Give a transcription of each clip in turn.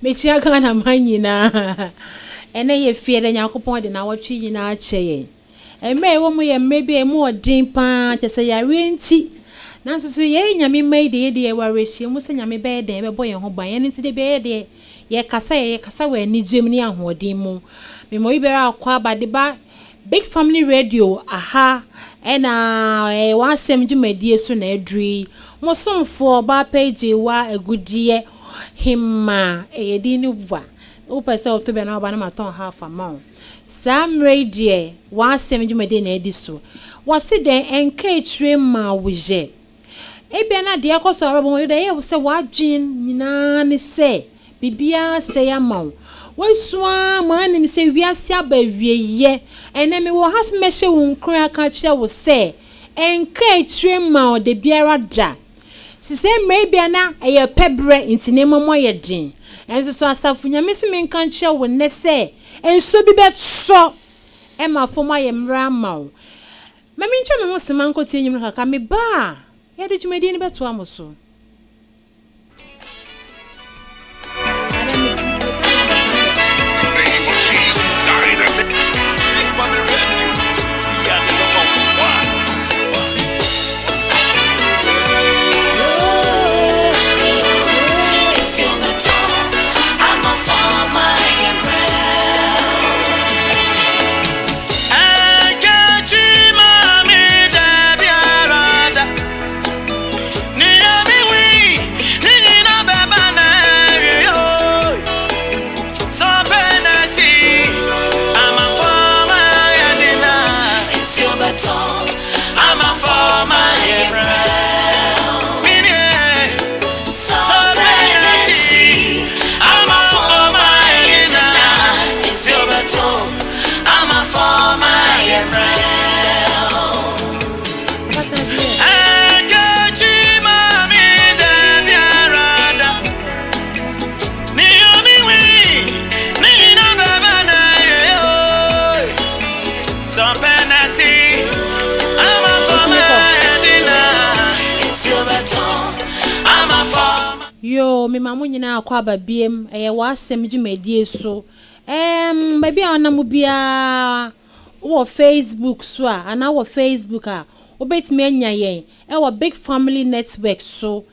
Mechia kana manyina ene ye fiere nyakopon de na wotwe nyina cheye eme wo mu ye mebe emu odin pa chese ya renti nanso so ye nyame mai de ye warehie mu se nyame be de be boye ho ban ye nti de be de ye kasa we ni gem ni ahodin mu me mo ibera akwa bade ba Big Family Radio aha ena wasem djumedie so na adri mo somfo ba page wa agudie himma edini wa upese October na ba na maton half a month Sam Radio wasem djumedie na edi so wasi den enke tre ma wuje ebia na de akoso aba mo de ye se wadwin nyina ne se bibia se ya mawo wesua man ni se wiase abawieye enemi wo has mehye wo nkran aka kire wo se enka tre ma de biara da sise mebia na eye pebre intinema moye din enso so asafu nyame se menka kire wo ne se enso bi betso e ma foma ye mra ma wo mami nche me ho sema nkoti enyim kaka me ba ye de djumedi ni beto amoso Yo me mamu nyina akwa babiem wasem djumedie so baby anamu bia wo Facebook so ana wo Facebook a obetime anya yen wo Big Family Network so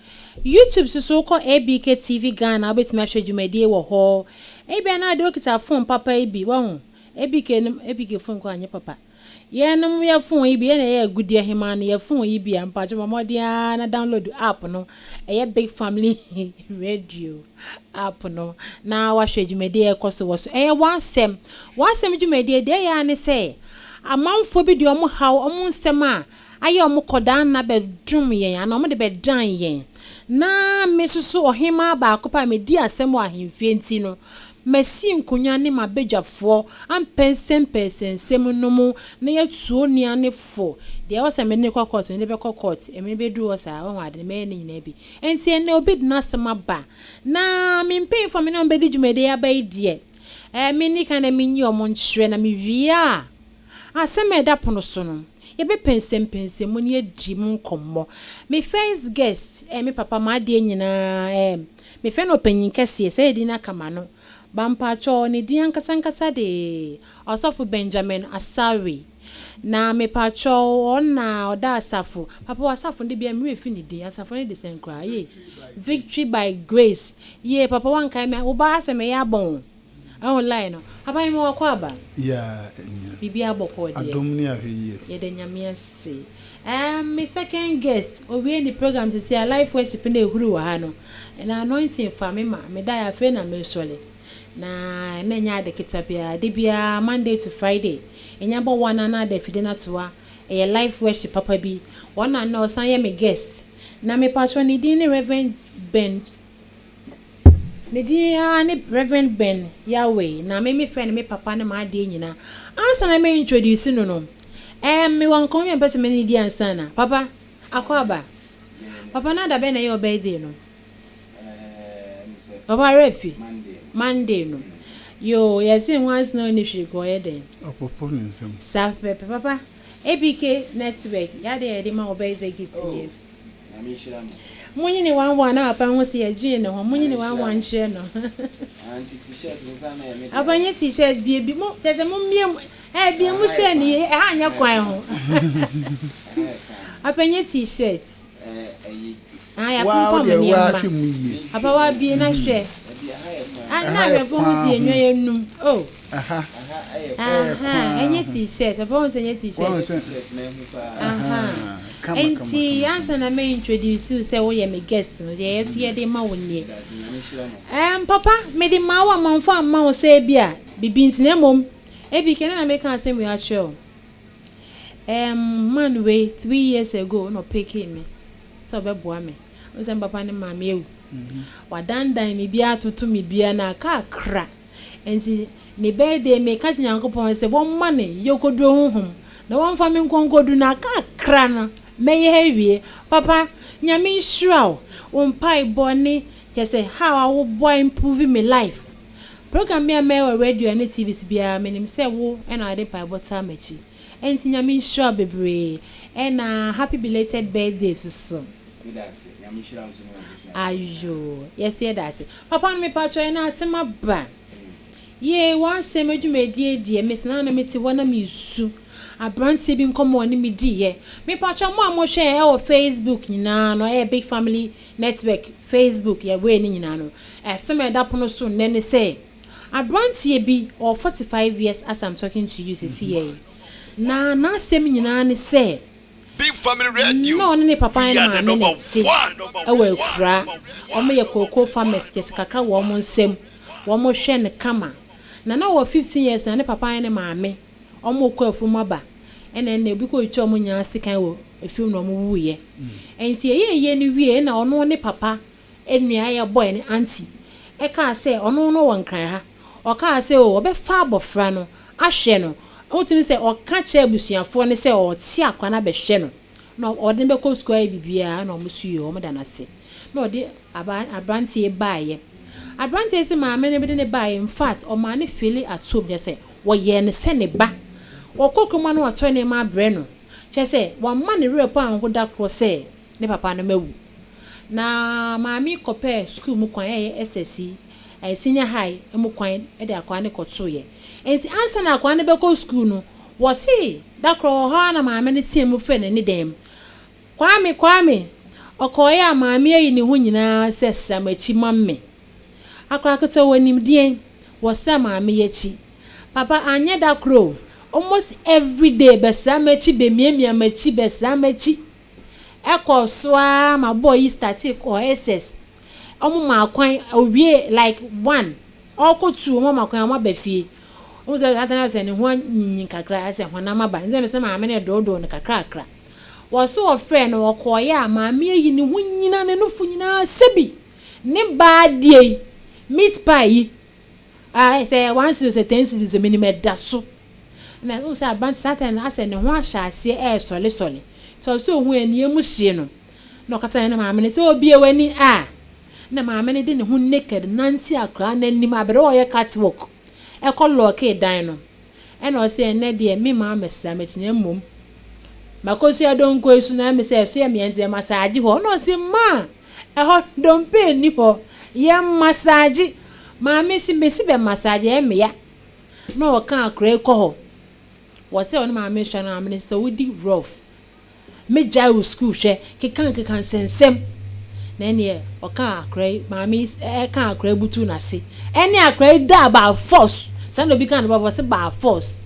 YouTube so ko ABK TV Ghana obetime ahwe djumedie wo ho Ebi na de okita phone papa ebi wo ebi ke phone kwa anye papa ye no ya phone ebi na ye agudi ahema na ye phone ebi ampa je momodia na download app no eye big family radio app no na wa hwe djumede e koso wo so eye wansem djumede de ya ne se amanfo bi de omo haw omo nsem a aye omo kodan na bedrum yen ana omo de bedan yen na mesusu ohima ba akopa me di asem ahemfie nti no mesi nkunya ne mabedwafo ampensem no na yetuo nia ne fo de wo se me ne kokot ne be kokot e me bedu wo sa wo ade me ne nyina bi enti ene obi na asem aba na me mpem fo me no bedi djumede ya ba idie me ni kana me nyi omo nchre na me wia asem eda pono so no ye be pensem mo ne adi mu nkommo me first guest me papa ma de nyina me fe no panyin kese se edi na kama no bampacho ne di ankasa de Osofo Benjamin Asawi na me pacho ona oda Asafo papa Asafo ndi bia me refi ni di Asafo ne de senkra ye Victory by Grace ye papa wan kai me wo ba aseme ya bon online no papa me wakwa ba ya bibi aboko de adom ni ahwe ye de nyame ase me second guest obi ni program to say life worship na ehuru wa ha no na anointing fa me ma me da ya fe na me sole na nya de kitabia de bia Monday to Friday enya bo wana na de fide na toa e life worship papa bi wana na osan ye me guest na me patron ni di ni Reverend Ben ne di ni Reverend Ben Yahweh na me friend me papa na ma de nyina ansa na me introduce no me wan kon me pese me ni di ansa na papa akwaba papa na da be na your birthday no papa refi Monday no yo yes once no ni hwe go ye den opopo nsem sa pepe papa ABK network ya de ma birthday gift ye na me shira mo munyi ni wan na papa ho se ye no ho munyi ni wan hye no anti t-shirt nsa na ye me abanye t-shirt bi mo tese mo mie bi mo hye ni ha anya kwan ho abanye t-shirt ya papa mo ni ma apa wa bi na hwe na be fo mo si enwa yenum oh aha enye t-shirt papa mo se enye t-shirt enti ansa na me introduce say wo ye me guest no ye so ye de ma woni papa me de ma wa manfo amma wo say bia bibi ntine mom ebi kene na me kan say we actual man we 3 years ago no picking me so be boa me nse papa ne ma me ewu wadandan me bia tutu me bia na kakra enti ne birthday me ka nyankopon se bo ma ne yokodo honhom na won fa me nkonkodu na kakra no meye hewie papa nyame nshura o mpai boni say how I boy improve my life program me radio and TV bia menim say wo e na ade pai bota machi enti nyame nshura bebre e na happy belated birthday so nyame nshura so ayo yes ye that's papa no me patcho na asema ba ye wan se medwumedie die mesna na meti wona me su abranti bi nkomo ni me die me patcho mo amohwe e o Facebook nyina no e big family network Facebook ye we ni nyina no esema da pono so nene say abranti bi or 45 years as I'm talking to you see na sem nyina ne say Big Family Radio. No, ne papa na ma me see. Ewe kura. Omo ye koko farmers kesi kakra wo mo nsem. Wo mo hwe ne kama. Na wo 15 years na ne papa ne ma me. Omo ko afum aba. Ene na obi ko twa omo nya sikan wo afim no omo wuye. Enti ye ni wie na ono ne papa enua ye boy ne auntie. E ka say ono no won kan ha. O ka say o be fa abofra no ahwe no. Otimi se o ka che abusuafo ne se o ti akwana be hwe no no o de be ko square bibia na o musuye o meda na se no de abrantie baaye abrantie se ma me ne be ne baaye in fact o ma ne feel at home je se wo ye ne se ne ba o kokoma no ato ne ma bre no che se wo ma ne repo an hoda kro se ne papa no mawu na ma mi kope school mu kwan SSC senior high emu kwan e de akwa ne koto ye enti ansa na akwa ne be ko school no wo si da kro ha na maame ne tie mu fe ne dem kwame okoya maame yi ne hu nyina sesa machi mamme akwa akato wanim die was some mamechi. Papa anya da crow. Almost every day besamechi be miemia mechi besamechi. Eko swa my boy static or SS. Omo ma kwan owie like 1. Oko 2 omo ma kwan ma befie. Omo say atana say ne ho nyinyin kakra say hona ma ba. Nze me say ma me do ne kakra kakra. Was so friend wo koye a ma me yi ne ho nyina ne no fu nyina sebi. Ne ba die meat pie. I say once you say 10 cedis a minimum da so. Na no say abant Satan ase ne ho ahase sole. So hu ani emu hie no. No kasa na ma me say obi e wani na ma me de ne ho naked Nancy akra na nim abere wo ye catwalk. E ko lock e dan no. E na o say na de me ma mesa metinya mom. Makosi adon ko esu na me say so ye me enze massage ho. No say ma e ho don pay ni ho. Ye massage ma me si be massage e me ya. No o kan akra ko ho. Wo say on ma me hwa na me say we di rough. Me jai school hwe kekan sensem. Na ene o kan akra ma me kan akra butu na se. Ene akra da about force. San obi kan ba say by force.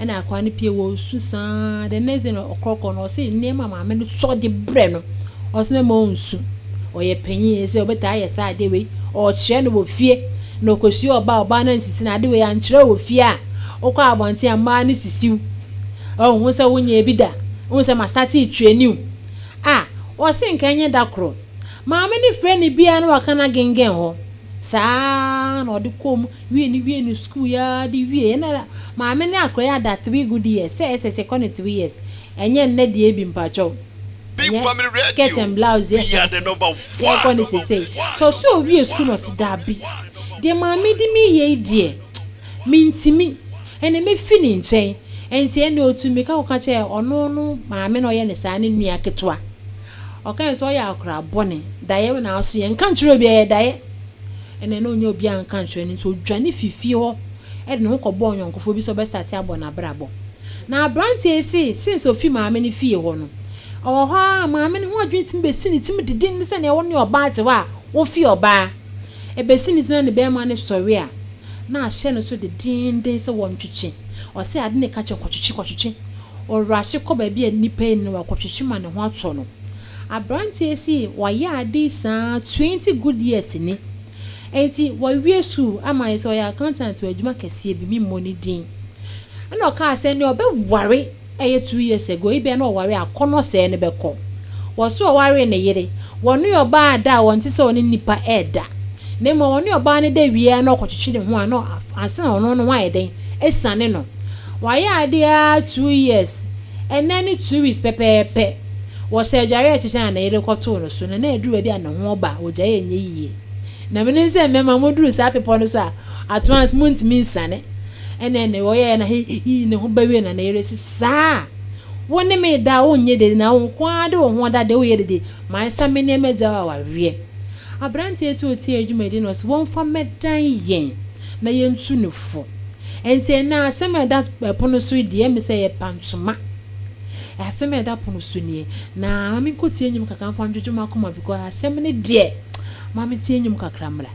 Ene akwa ne pie wo susan the next no okroko no say ne ma me no so de bre no. O se me mo nsu. O ye panyin say obeta ye sa de we o hye no wo fie. No kosi oba na nsisi na de we an kire wo fie a. Okwa abonte ama ne sisiw. O hu say wonye bi da. Won say ma start training. O se nkenye da kro. Ma me ni friend bia na waka na gengen ho. Sa na odi kom wie ni school ya di wie na ma me ni akoya da 3 good years. Say second 3 years. Enye nne di ebi mpacho. Big Family Radio. Skirt and blouse. We are the number 1. So we school no si da bi. De ma me di mi ye die. Mi ntimi. Ene me fini nchen. Enti ene otu mi ka wo che ono no ma me no ye ne sa ne nua ketwa. Okan so ya akra bone. Da ye na aso ye nka ntro bi ye da ye. Ene no nya obi an kan ntro ni so dwane fifi ho. E de no ko bo onyonkofo bi so be start abo na brabo. Na branch esi since ofi ma me ni fie ho no. Oha ma me ni ho adwentim be sini tim didin se ne wo ne oba te wa wo fi oba. E be sini tim ne be ma ne sori a. Na ahye no so de din se wo ntwetwe. O se ade ne ka che kwotwetwe. O rush ko ba bi anipa ni wa kwotwetwe ma ne ho ato no. Abranti esi wa ya ade sa 20 good years ni. Enti wa wie su ama yeso ya accountant wa adwuma kese bi mi money din. Ana o ka se ne obe ware 2 years ago ibe na o ware akono se ne be ko. Wo so o ware ne yire. Wonu yo ba da wonti se oni nipa eda. Ne mo wonu yo ba ne da wie na okwotwetwe ne ho ano ansa ono no wa eden esane no. Wa ya ade 2 years. Enani 2 weeks pepepe. Wo se jare achicha na yire koto no so na eduru bi ana ho ba ojaye enye yiye. Na me nse mema moduru sa pepo no so a advance month min sane ene wo ye na hi ne ho bawe na yire sa woni me da onye de na won kwa de wo da de wo ye de ma sa me ne meja wa wie abranti esi oti adwuma de no so won fa medan yen na ye ntu ne fo ense na asema da pono so de me se ye pantuma asema da pono so nie na me ko tie nyum kaka fa ndwuma akoma because asema ne de Mami tie nyum kakra mra.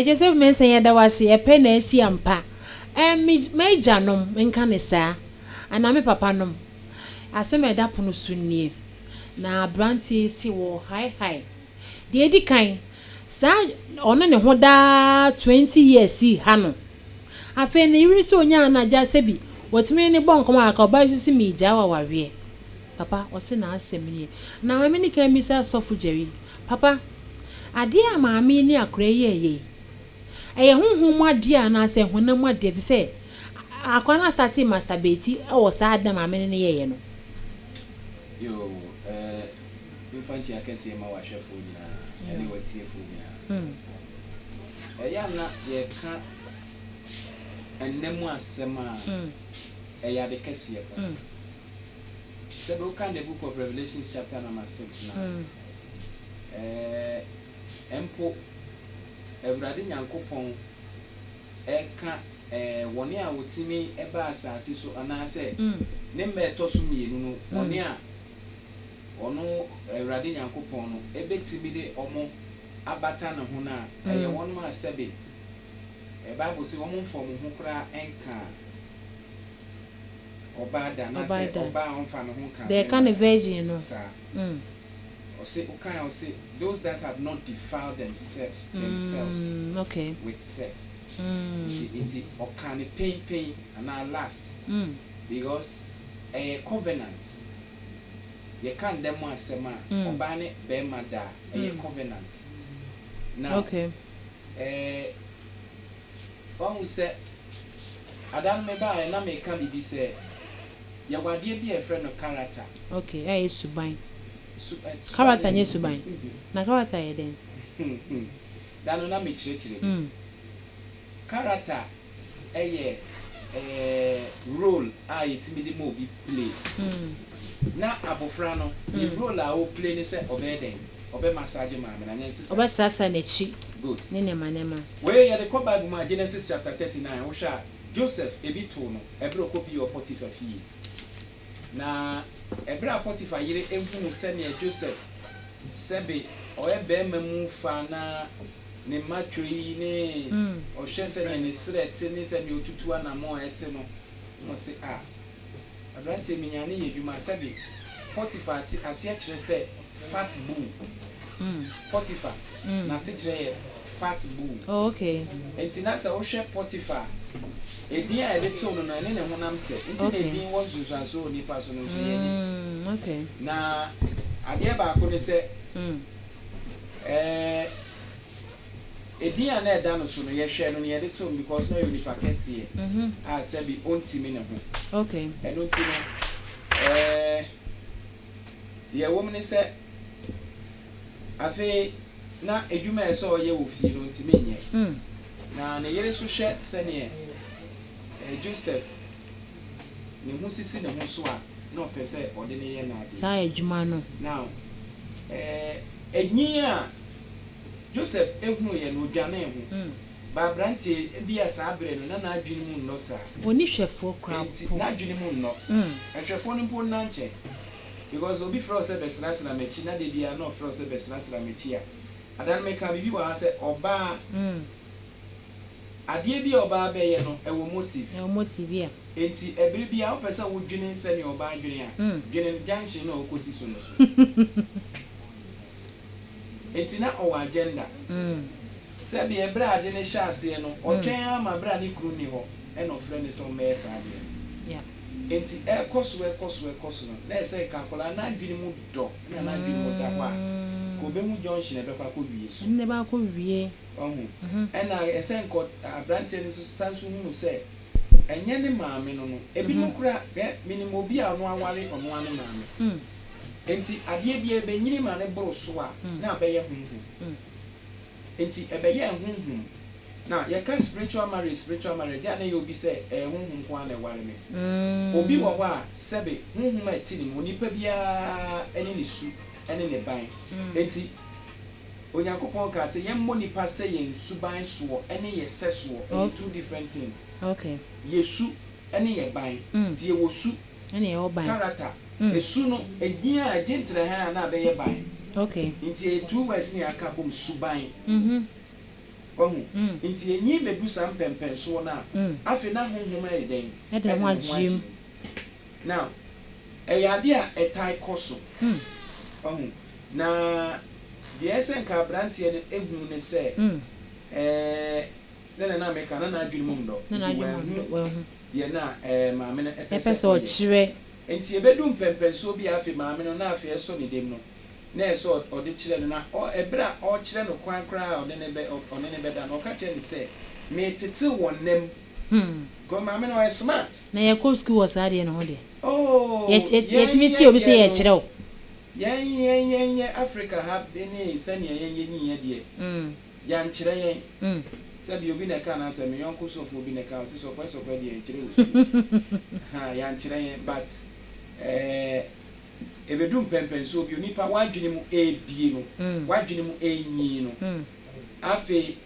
Joseph mention ya da wase e pe na esi ampa me janom nka ne saa ana me papa nom aseme da pono sunnie na branti esi wo high de edi kan sa ono ne ho da 20 years ha no afa ne yiri so nya na ja sebi wotime ne bon koma aka oba sisi mi ja wa wawe papa ose na asɛm na mama ni kan mi sa sɔfo Jerry papa ade a maame ni akora ye ɛyɛ honhom ade a na asɛ honam ade fi sɛ akwana start masturbate o sa adam maame ni ye no yo infanti akɛse ma wa hwɛfo nyina ɛne watiefo nyina ɛyɛ na ye ka enemu asɛm a ɛyɛ de kɛse pa so look at the book of Revelation chapter number 6 now empo Ewurade Nyankopɔn eka woni a wotimi eba asase so anase ne mmeto so mienu no woni a ono Ewurade Nyankopɔn no ebetimi de omo abata ne ho na eye wonu ma sebe Bible say omo mfom ho kra enka Obada na say oba onfa no ho kan the kind of virgin no or say those that have not defiled themselves okay with sex it or can pain and our last because a covenant you can't them asema oba ne be mada a covenant now okay one we say Adam me ba na me ka bibi say ya wade bi e friend no character okay I suban character nye suban na character ye den dano na me chire character role a yetimi de mo bi play na abofra no the role a o play ni say obeden obe massage ma me na nti obe sasa na chi good ne nema we ya the Bible ma Genesis chapter 39 wo sha Joseph ebitu no ebro copy your Potiphar fie na ebra Potiphar yire ehunu se ne Joseph sebe oyebe mamu fa na ne matwi ne o hwese ne srete ne se ne otutu anamo ete no no se abrante minyane yeduma sebe Potiphar ti ase kire se fat bull Potiphar na se kire fat bull oh okay entina se wo hwe Potiphar edin a ede to no na ne honam se nti na edin wo zuzuaso ni pa so no so ye okay na ade ba ko ne se edin a na eda no so no ye hwe no ye de to because no you ni pa kese a se bi ontimi ne ho okay eno ntimi ye wo me ne se afi na edwuma e so ye wo fie no ntimi nye na ne yere so hwe se ne Joseph ne musisi ne ho so a no pese ode ne ye na ade sa edwuma no now enyi a Joseph ehunu ye no dwane ho ba brantie bia sa abre no na adwene mu nno sa oni hwefo kra po na adwene mu nno hwefo no mpo na nche because obi fro se besrase na mechi na de bia no fro se besrase na mechi a adan me ka bibi wa se oba ade bi oba be ye no ewo motive ya enti ebiri bia opesa wo dwene se ne oba adwene a dwene junction na okosi so no enti na o agenda se bi ebra ade ne sha ase no otwen ama bra ne kru ni ho e no frɛ ne so mesa ade ya enti ekoso no na se kankola na adwene mu do na adwene mu da kwa ko be mu junction e be kwa ko wie so ne ba ko wie ena esenko abrantie ni so sanso hu se enye ne maame no no ebi no kura minimo bi a no aware ono ane maame enti ade bi ebe nyini ma ne boro so a na abeye hunhu enti ebeye hunhu na ye ka spiritual marriage dia na ye obi se hunhu ko ane ware me obi wo wa sebe hunhu ma ti ni onipa bia ene ne su ene ne ban enti Onyankopon ka se yemmo nipa se ye suban so ene ye seso two different things okay yesu ene ye ban ti ye wosu ene ye oban character esu no egin a gentle ha na be ye ban okay nti e two words ni aka bom suban ohu nti enyi bedu sam pempen so na afi na honhom e den e de ho agim now eyade a etai koso ohu na the esen ka brantie ne ehunu ne se na meka na adwene mum do na adwene mum do ye na maame na epese o chire enti ebedum pempenso bi afi maame no na afi eso ne dem no na eso ode kire no na ebra o kire no kwan kra ode ne be da no ka kire ni se me tete wonnem go maame no is smart na ye ko school was ade no ho de oh yet me ti obi say ye kire o yen Africa ha beni sani yen nyi de yan kire yen sabi obi na ka na se me yonko sofo obi na ka so kwa de yan kire wo ha yan kire yen but ebedum pempenso bi onipa wadwene mu ebie no wadwene mu enyi no afi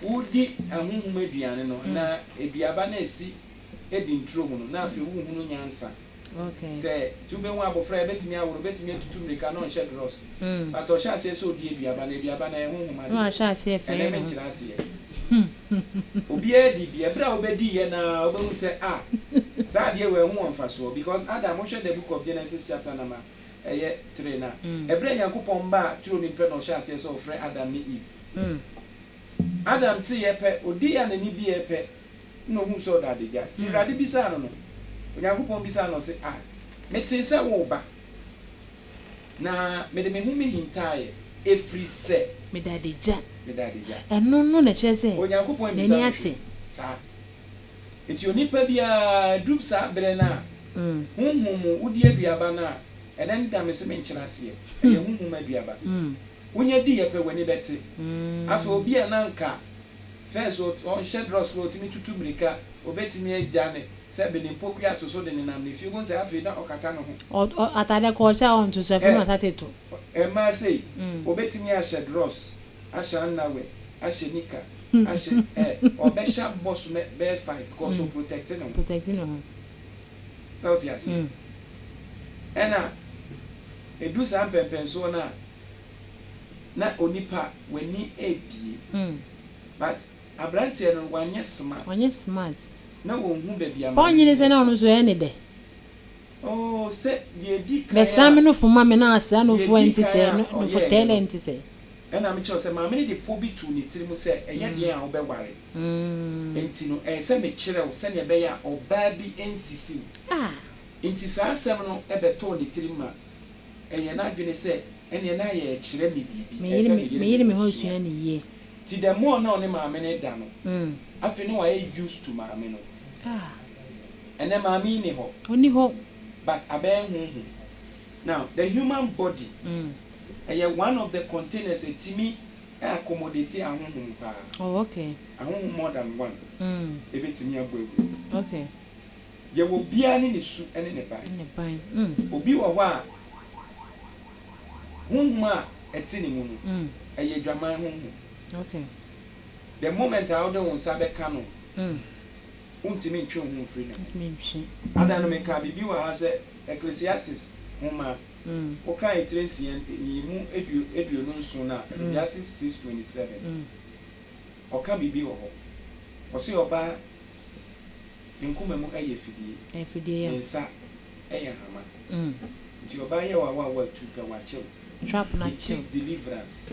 udi ahunhum aduane no na eduaba na esi edi ntro mu no na afi wuhunu nyansa okay se tube wan abofra betimi aworo betimi etutu mrika no nche dross but o sha se so odi eduaba na ehunhum ade no sha se fe no me kira se obi edi bi ebra obedi ye na obehu se sa de we hu onfaso because Adam hwe the book of Genesis chapter number 3 na ebra Yakobon ba tro ni pe no sha se so frɛ Adam ni Eve Adam ti ye pe odi ya na ni bi ye pe no hu so da de ja ti rade bi sa no Yakobon bi sa no se meti se wo ba na me de me hu me hintae efri se me da de ja no na che se Yakobon bi sa eti onipa bia drup sa bre na hunhum udi aduaba na enen da me se me nkyira se ye hunhum aduaba wonya di ye pe wani beti afa obi na nka first on shed dross lo timi tutu mrika obetimi agane se be ni poku ato so de ni nam ne fi gon se afa na okata no ho atade ko sha on to se fi no tateto ma say obetimi a shed dross asha na we ashe nika ashe obesha boss me be fight because of protecting no so ti asi ena edu sa pempenso na onipa wani ebie but abrantie no wanye smart na wonhu be bia ma onyine se na onu so ene de oh se ye di ka be sam no fuma me na asa no fo enti se no fo talent se ena me cho se ma me de po bi tu ni tiri se eye de a obe ware enti no se me kire wo se ne be ya oba bi ensisi enti sa asem no ebe to ni tiri ma eye na adwene se ene na ye kire me bibi me yiri me ho sua ne ye ti the more na oni maame ne da no afi no wa used to maame no ene maame ni ho oni ho but aben hu now the human body one of the containers etimi accommodate ahunhun pa oh okay ahunhun more than one ebetimi agbewu okay ye wo bia ni su ene ne ban obi wo ho a hunhun a etini mu no dwaman hunhun okay the moment I order one sabe kano untimi ntwe hu free na untimi ntwe adano me ka bibi wa ha se Ecclesiastes homa o ka etresi mu edu no nso na Ecclesiastes 6:27 o ka bibi wo ho o se oba nkuma mu efidie nsa hama nti oba ye wa tu ka wa chew trap na chill deliverance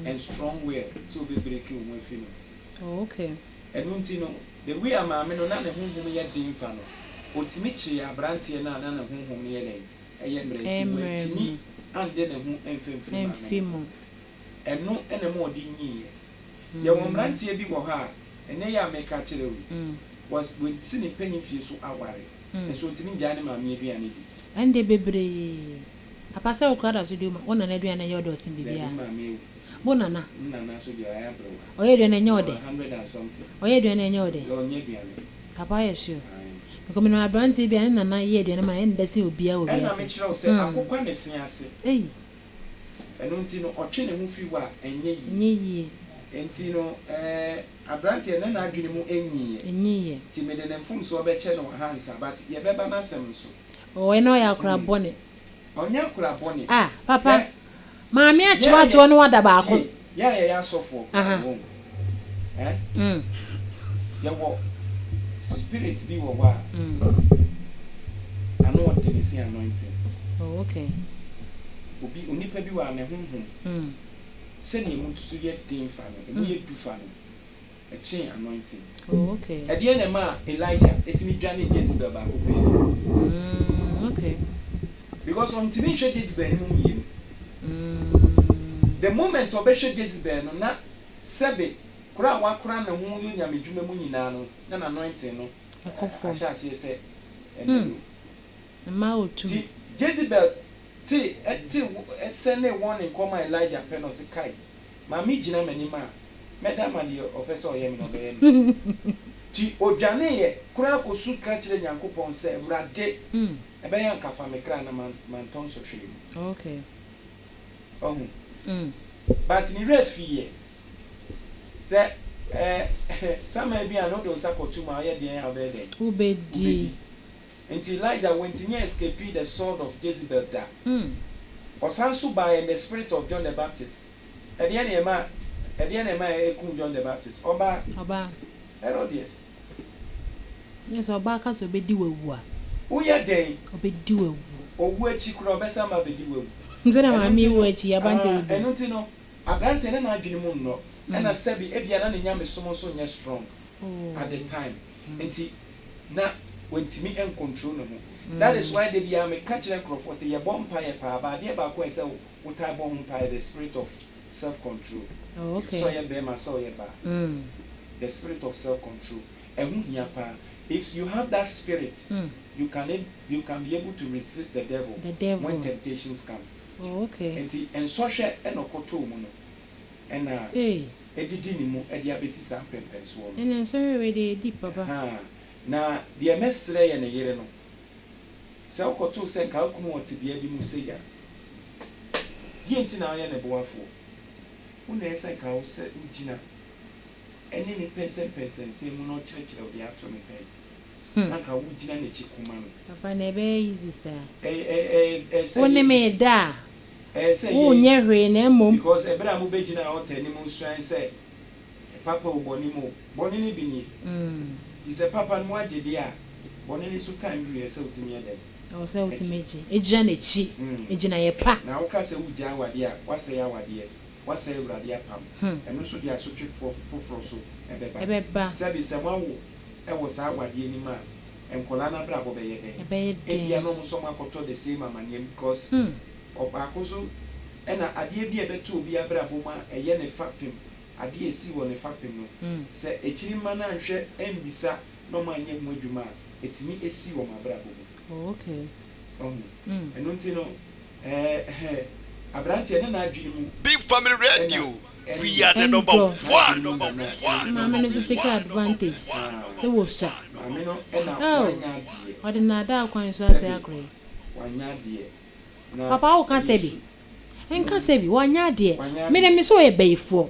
and strong will so be breaking one film okay and untino the way am ame no na ne honhom ye din fa no otimi chi abrantie na ne honhom ye den eye mreti wetimi ande ne hu emfemfimo eno ene mo odi nyiye ye wo mrantie bi wo ha ene ya meka kire wi was when sini penny fie so aware and so otimi nja ne ma me aduane bi ande bebre apasa okara so diuma wona na aduane ye odo sin bibia bona na so dia ya bro oye aduane nye ode 100 and something oye aduane nye ode onye aduane papa ye sure because me no abranti bia na na ye aduane ma ende se obia obi ase na me kire o se akokwa ne sen ase eno nti no otwe ne hu fi wa enye yi enti no abranti na adwene mu enyi ti me de ne mfum so obeche no hansa but ye beba na asem so o eno ya kura bone onya kura bone papa maami achiwati wonu wada baako ya sofo ya wo spirit bi wo wa anointing anointing oh okay obi onipa bi wa ne honhom se ne mu tusu ye din fa no emu ye du fa no a chain anointing. Oh, okay. At the end of my Elijah, it's me Johnny Jezebel back. Okay. Because on TV show Jezebel, the moment of Besha Jezebel, not Sebe, Kura wa Kura na mu nya medwuma mu nyina no, na anointing no. I shall say Ma too. Jezebel, send one in call my Elijah Penos Kai. Mammy Jina Manima, Madame and your oppressor yam no be. Ti Ojane, Kurako suit catch the Yankopon say, Rade, a bayanka from a crana man tons of shame. Okay. Oh, but in refie, say, some may be another support to my idea of bed. Who bed until Elijah went in escape the sword of Jezebel. Or Sansu by the spirit of John the Baptist. At the end of my John the Baptist. Oba Herodias. Yes, Oba can so be do. Who ya day? Obedu. Or where Chikro Besama be do. Then I mean, where she abandones. And not know. A branch and I didn't know. And I said, Ebiana and Yam is so strong at the time. Until now. When to me and control no. That is why they be a catching crop say a bonfire power, but dear back when say what I bonfire the spirit of self-control. Oh, okay. So you bear my soul the spirit of self-control. And if you have that spirit, you can be able to resist the devil when temptations come. Oh, okay. And so share and okoto mono. And edidinimu ediabesi sampempenso. And I'm sorry we deep papa. Na the mesre ya na yere no se okoto se ka akumu otibia bi mu seya die nti na ya na boafo una ese ka o se ugina eni ni pensen se mu no chirechire obi ato me pe na ka ugina na chikuma no papa na be easy sir se woni me da se wo nye hwe na mom because ebra mu begina o tani mu swan se papa uboni ni bi ni is a papa and what did ya? Bonnie so kind you yourself to me then. Oh, so to me, a janet, a jana pa. Now, Cassa Uja, what dear, what say our dear, what say Radia Pam, and also they are so cheap for Frosso, and Beba. Sabi someone I was our dear man, and Colana Bravo Bay, a bed, and almost someone could tell the same man because of Bacoso, and I dear be a bit to be a braboma, a yen a factum. I dear see one a factum. Say a chimana and share and bisa no man yet mojuma. It's me a see one my bravo. Okay. And don't you know, a branch and I dream. Big Family Radio. We are the number one. Mamma never take advantage. So what's that? Oh, I did not doubt quite so exactly. 1 year dear. Papa, how can say be? And can say be 1 year dear. Made me so a bay for.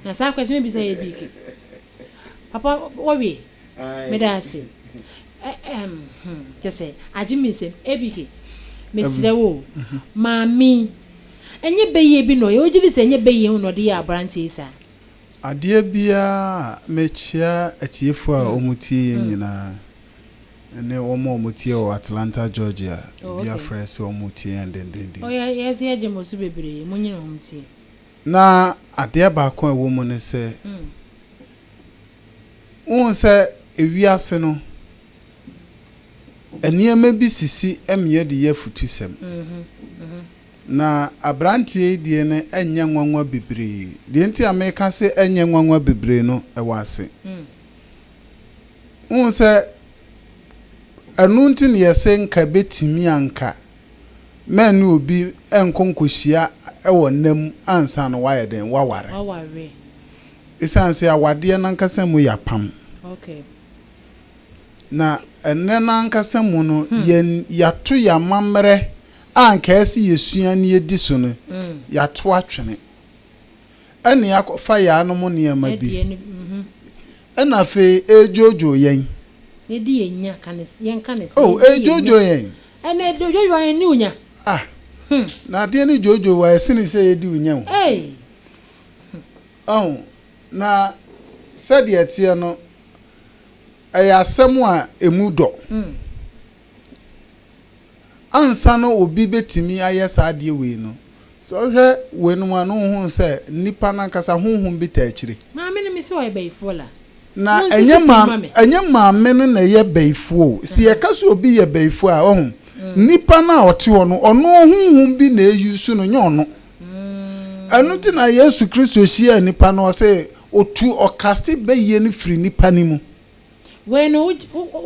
Na sa question be say big. Papa, what we? Me da say. Just say, Ajimi say, ebiki. Mr. Wo. Mami. Enye beye bi no, you just say enye beye no dey abranti sa. Ade bia mechia atiefo a omutie nyina. Ne omo omutie o Atlanta, Georgia. Bia fresh omutie ndendende. Oh yeah, yes ye jemosu bebre, munyina omutie. Na ade ba kon ewo mu ne se. Se ewiase no. Eniema bi sisi emye de yefutusem. Na abrantie die ne enye nwanwa bebre. Die nti ameka se enye nwanwa bebre no ewase. Se anunti ne yese nka betimi anka. Menu obi enkonkohia ewo nam ansa no waye den waware. Waware. Isanse awade na nkasa mu yapam. Okay. Na enena nkasa mu no yato ya mamre anka esi yesua ne yedi so no yato atwene ene yakofa ya no mo ne ma bi ena fe ejojo yen yedi yenya kanesi yen kanesi oh ejojo yen ene ejojo yen ni unya na de ne jojo wa esini se yedi unya na said yet no ayasemu a emudo ansa no obi betimi ayesa ade we no so hwe we no anu hu se nipa na kasa honhom bi ta akire ma me me so I be full. Na enye maame no na ye beifo si ye ka so obi ye beifo a ohun nipa na ote ono honhum bi na eyusu no nye ono anu ti na Yesu Kristo hia nipa no se otu okaste beye ni free nipa ni mu we no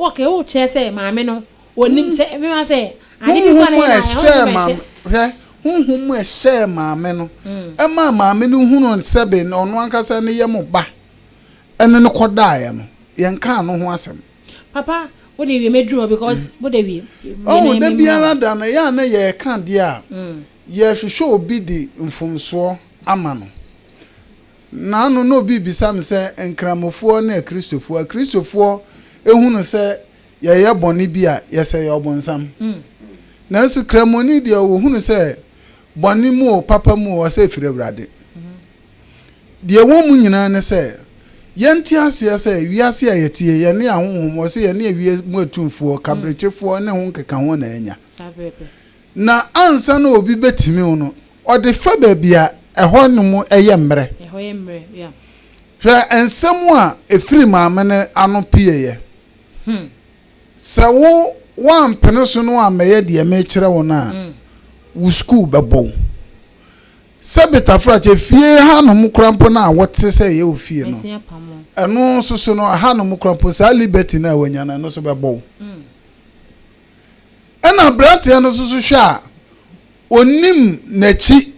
okay o che say maame no onim se me ma say ani bi kwa na honhum e share maame no e maame no hunu sebe na ono ankasa ne ye mo ba ene no kodae no yenka no ho asem papa what do we medru because what do we da biara da na ya na ye ka de a ye hwehwe obi di mfomso ama no na no no bi bisam se enkramofo na kristofo ehunu se ye boni bi a ye se ye obonsam na su kramoni de wo hunu se boni mu papa mu o se firewrade de wo mu nyina ne se yenti ase ase wiase ayetie ye ne ahonhom o se ye ne wie mu atumfo kabrechefo ne ho keka ho na anya na ansa na obi betimi no o de fa babia eho no mu eye mre ya hwe ensem a efiri maame ne ano pieye sa wo wan peneso no ameye de me kire wo na wo school bebo sabita frache fie ha no mu krampo na wote se ye ofie no eno soso no ha no mu krampo sa liberty na wanya na no so bebo ena brate no soso hwa onim nachi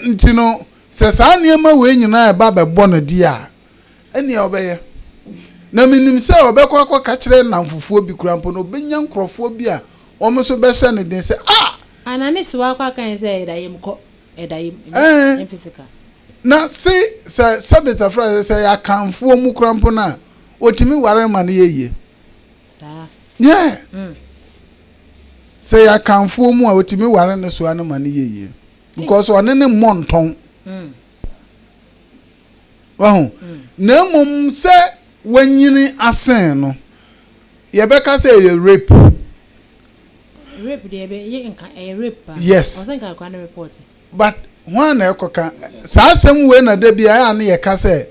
ntino se sa niema we nyina e ba bebo no dia eni obeye na minim se obekwa ka kire na mfufuo bi krampo no benya nkrofo bi a omo so be hye ne den se anane siwa kwa kan se edayem ko edayem physical na se sabita fra se ya kanfo mu krampo na otimi ware ma ne yeye sa yeah se ya kanfo mu a otimi ware ne so ane ma ne yeye because one ne monton wahu na mum se wanyini asen no ye beka se ye rape de be ye nka rape yes osenka kwa na report but one na ekoka sa asem we na da bia ya na ye ka se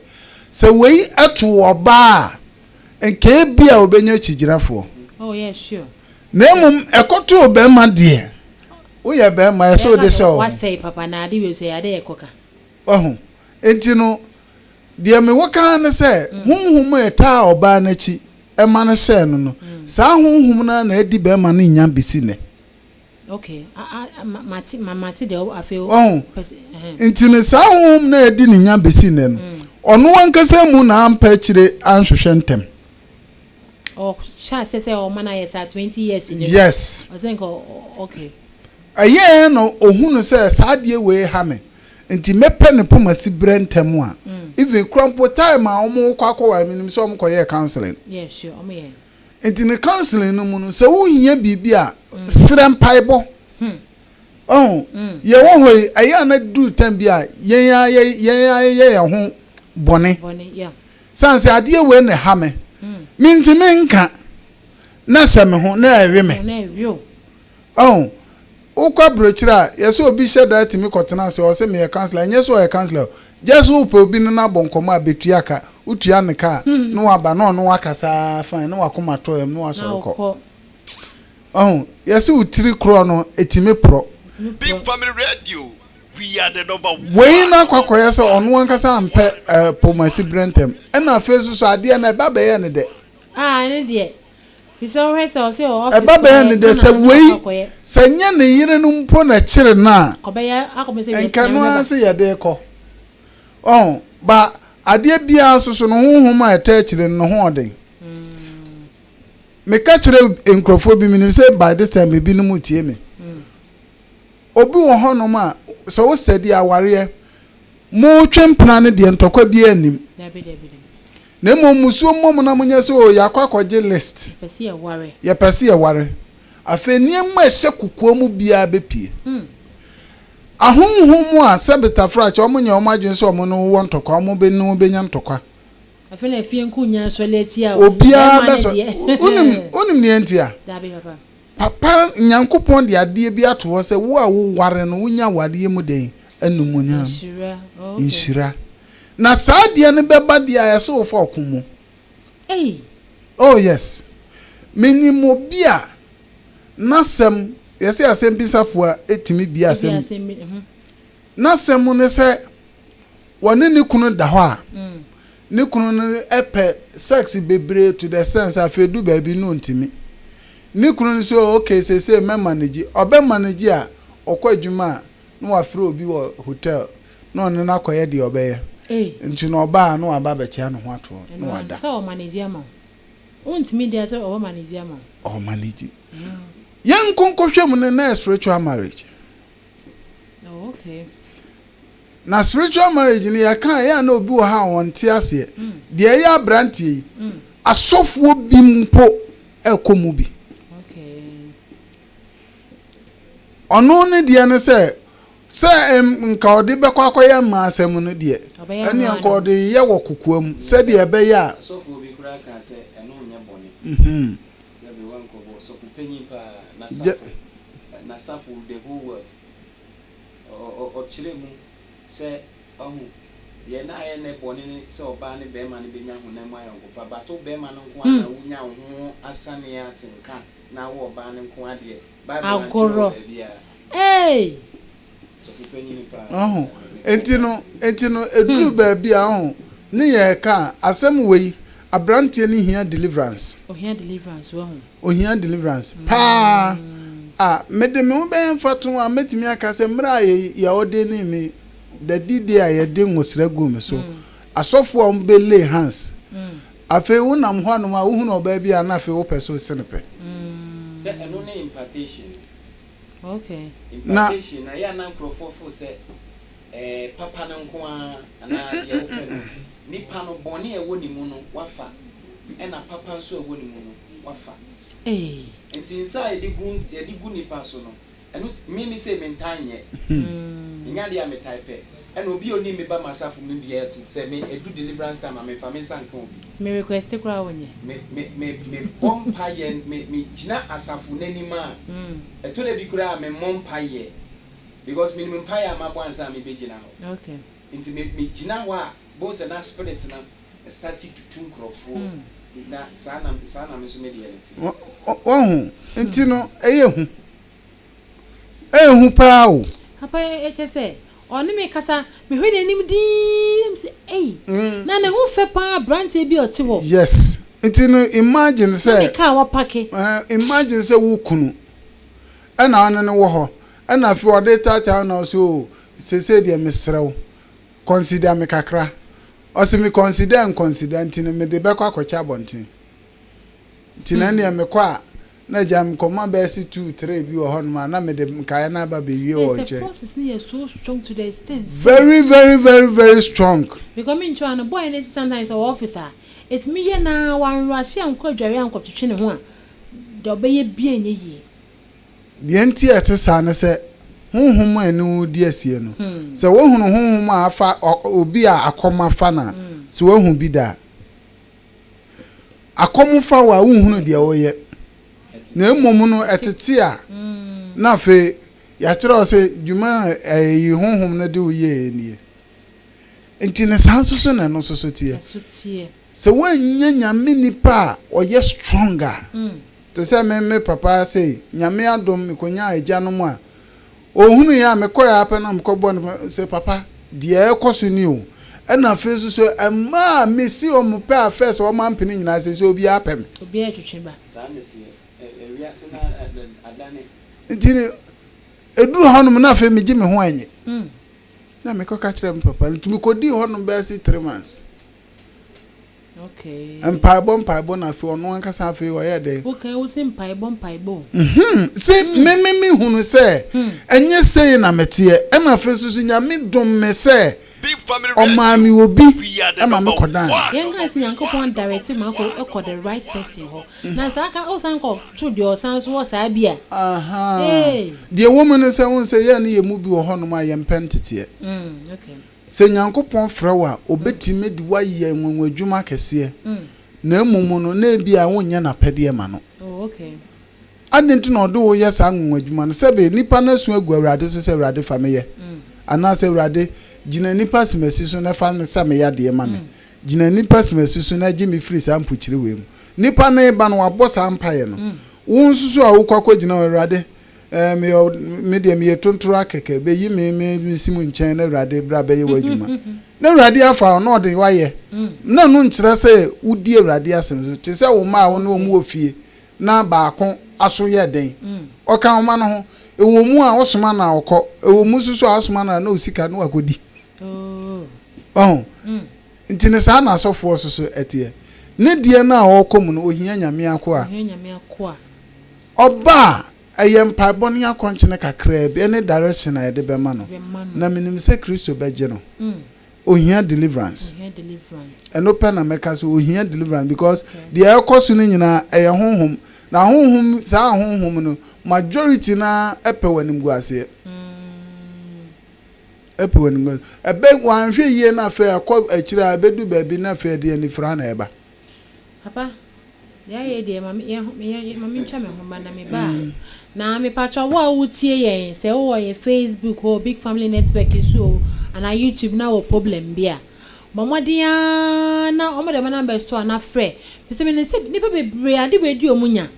we atu oba nke bia obenya chigirafo oh yeah sure na mum ekoto obema de wo ye be ma so de so what say papa na de we say ade ekoka wahu enti no de me woka na se honhum eta oba na chi e ma na she no sa honhum na edi be ma na nya bisi ne okay mati de afeo enti ne sa honhum na edi ni nya bisi ne no ono wankasa mu na ampa kire anhwehwe ntem oh sha say o mana yes 20 years in yes I think okay aye no ohunu se sa de we ha me enti mepe ne pomasi brentem a even crampo time a omo kwakwa minim so omo koye counseling yeah sure omo yeah enti ne counseling no mu no se wo hia bibi a srempaibo ye wo hoi aye na do time bi a ye ho bone yeah sanse ade we ne ha me minti menka na se me ho na ewe me na ewe ukwa brochira yeso obi sheda timi kotena se o se me counselor enyeso o counselor just upo obi na bonkomo abetua ka utua ne ka no aba no no akasa fine no akoma to em no asoroko yeso utiri kro no etimi pro Big Family Radio, we are the number one. We na kwakoye se ono ankasa ampe pomasi brentem na face so ade na ba be ye ne de ne de fiso hwese se office eba be ne de se we se nya ne yire no mpo na kire na kobeya akomese yes enkanu ase ye de ko ba ade bia soso no honhom a eta kire no ho oden me ka kire enkrofo bi minim se by this time bi no mutie me obi wo hono ma so wo study aware mo twempna ne de ntokwa bi anim na mo musuo mo na munya so yakwakoje list ye pese ye ware afeni ma hye kukuo mu bia bepie ahonhom a sabita fracha omunya omadwen so omo no wo ntokwa omo benu benya ntokwa afena fie nkunya so leti a obia beso unim ne entia papa nyankopon de ade bi ato se wo a wo ware no wonya ware mu den anumunya inshira na saa de ne beba de a yeso wo fa okomo oh yes minimo bia nasem yesi asem bisafo a etimi bia asem nasem ne se woni ne kunu da ho a ne kunu ne epe sex bebre to the sense afedu ba bi no ntimi ne kunu so okay say me manage obe manage a okwadwuma no wafre obi wo hotel no ne na koye de obeye nti no ba no aba be chia no ho ato no wada so manage ama untimi dia so o manage ama o manage yen konkohwem ne na spiritual marriage okay na spiritual marriage ni ya kan ya na obi wo ha wonte ase de ya brantie asofuo bi mpo ekomu bi okay ono ne de ne se nka odi be kwakoye ma asem no de eni nka odi ye wo kokoam se de be ya asofuo bi kura kan se eno nya bone se be wan ko bo so kupenyi pa na safu the whole world o chiremu se ye na ye ne bone se oba ne be ma ne benya ho na mu ayo ko pa bato be ma no nko na wunya ho asane ya tinka na wo oba ne nko ade agoro so kupenyi ni pa entino eduru ba bia ho ne ye ka asem wei abrantie ne hia deliverance ohia deliverance pa mede me wo ben fato a metimi aka se mra ya ode ni mi da didi a ye de ngosra gum so asofo am be lay hands afi wonam ho no a wo hu no ba bia na afi wo peso senepe se eno ne impartation okay impartation na ya na crofofo se papa no nko ana ye wo pe no nipa no bone e wo ni mu no wafa na papa nso e wo ni mu no wafa enti inside the guns ye di gunipa so no eno me say mentanye nya dia me type eno obi oni me ba masafu me bia say me edu deliverance time me fa me sanka obi me request kura wonye me bompa ye me gina asafu nanima eto na bi kura me mompa ye because me mompa ye amabo ansa me be gina ho okay enti me gina wa both na spirits na started to tunkrofo na sana me so me de eleti wo enti no ehu pa o papa ekese oni me kasa me hwe nanim dim se na ne hu fe pa brand e bi oti wo yes enti no imagine say ka wa pake imagine say wo kunu ana wana ne wo ho ana fi ode tata na so se de mesrew consider me kakra o se me consider ntino me de be kwa kwacha bontin tina ne me kwa na jam koma be si 2 3 bi o hon ma na me de kaya na ba be wi o che forces ni so strong to the extent very very very very strong because me try na boy is sometimes our officer it's me here na wan rush am ko dware am ko twetwe ne ho a de obeye bia enye yi de enti etesa ne se honhom anu di asie no se wo hunu honhom afa obi a akoma fa na se wo hu bi da akomu fa wa wo hunu de wo ye na emom no etete a na fe ya kire o se djuma yi honhom na de wo ye ni enti ne sanso na no so tie se wanya nyame nipa o ye stronger to say me papa say nyame adom me konya agya no mu a ohunu ya me koya apa na me kobo no say papa de ekoso ni o na fesu so ma me si o mo pa first o ma mpini nyina say so obi apem obi atwetwe ba sanity ewiase na adane ntini eduru hanum na fe me gi me ho anye na me koka kire me papa ntumi kodi honum ba si 3 months okay empaibo na fe ono ankasa fe wo ye de okay wo sim empaibo se me hunu se enye sei na metie e na fe susu nya me dom me se big family o ma mi obi e ma me kodan yenga si yankopon direct ma ko e ko the right person ho na sa ka o san ko to de o san so wo sa bia de woman se won se ye na ye mu bi wo hono ma ye mpentete okay se nyankopon frewa obetime di waye nwanwadwuma kese na emumu no na bia wonya na pede ma no okay adenti na odo wo yesa nwanwadwuma no sebe nipa na su agu awrade so se awrade fa meye ana se awrade gina nipa simasi so na fa no sa me yade ma me gina nipa simasi so na gi me free sample kire we mu nipa na ba no wabo sampaye no wo nsusu a wo kwakọ gina Awurade me de me tontoro akeke be yi me simu nchen na Awurade bra be ye wadwuma na Awurade afa no de waye na no nkyere se wudi Awurade asem te se wo ma wo no mu ofie na baako aso ye den oka wo ma no ho ewo mu a osoma na okọ ewo mu susu a osoma na osika no akodi ntine sa na asofo soso etie ne die na okom no ohia nyame akọ a oba ayem paboni akonchene kakra bi ene direction na yede be ma no na minim se Kristo beje no ohia deliverance eno pe na meka so ohia deliverance because the ekosu ni nyina eye honhom na honhom sa honhom no majority na epe wanim gu ase epe wanim gu ebe wanhwe yie na fe akọ akira abedu ba bi na fe de ni fra na eba papa ya ye de mami ntwa me ho na me ba na me patwa wo wutie yen se wo ye Facebook or Big Family Network so and YouTube na wo problem bia momodia na omo de number store na frɛ pese me ne se nipa bebre ade we di omunya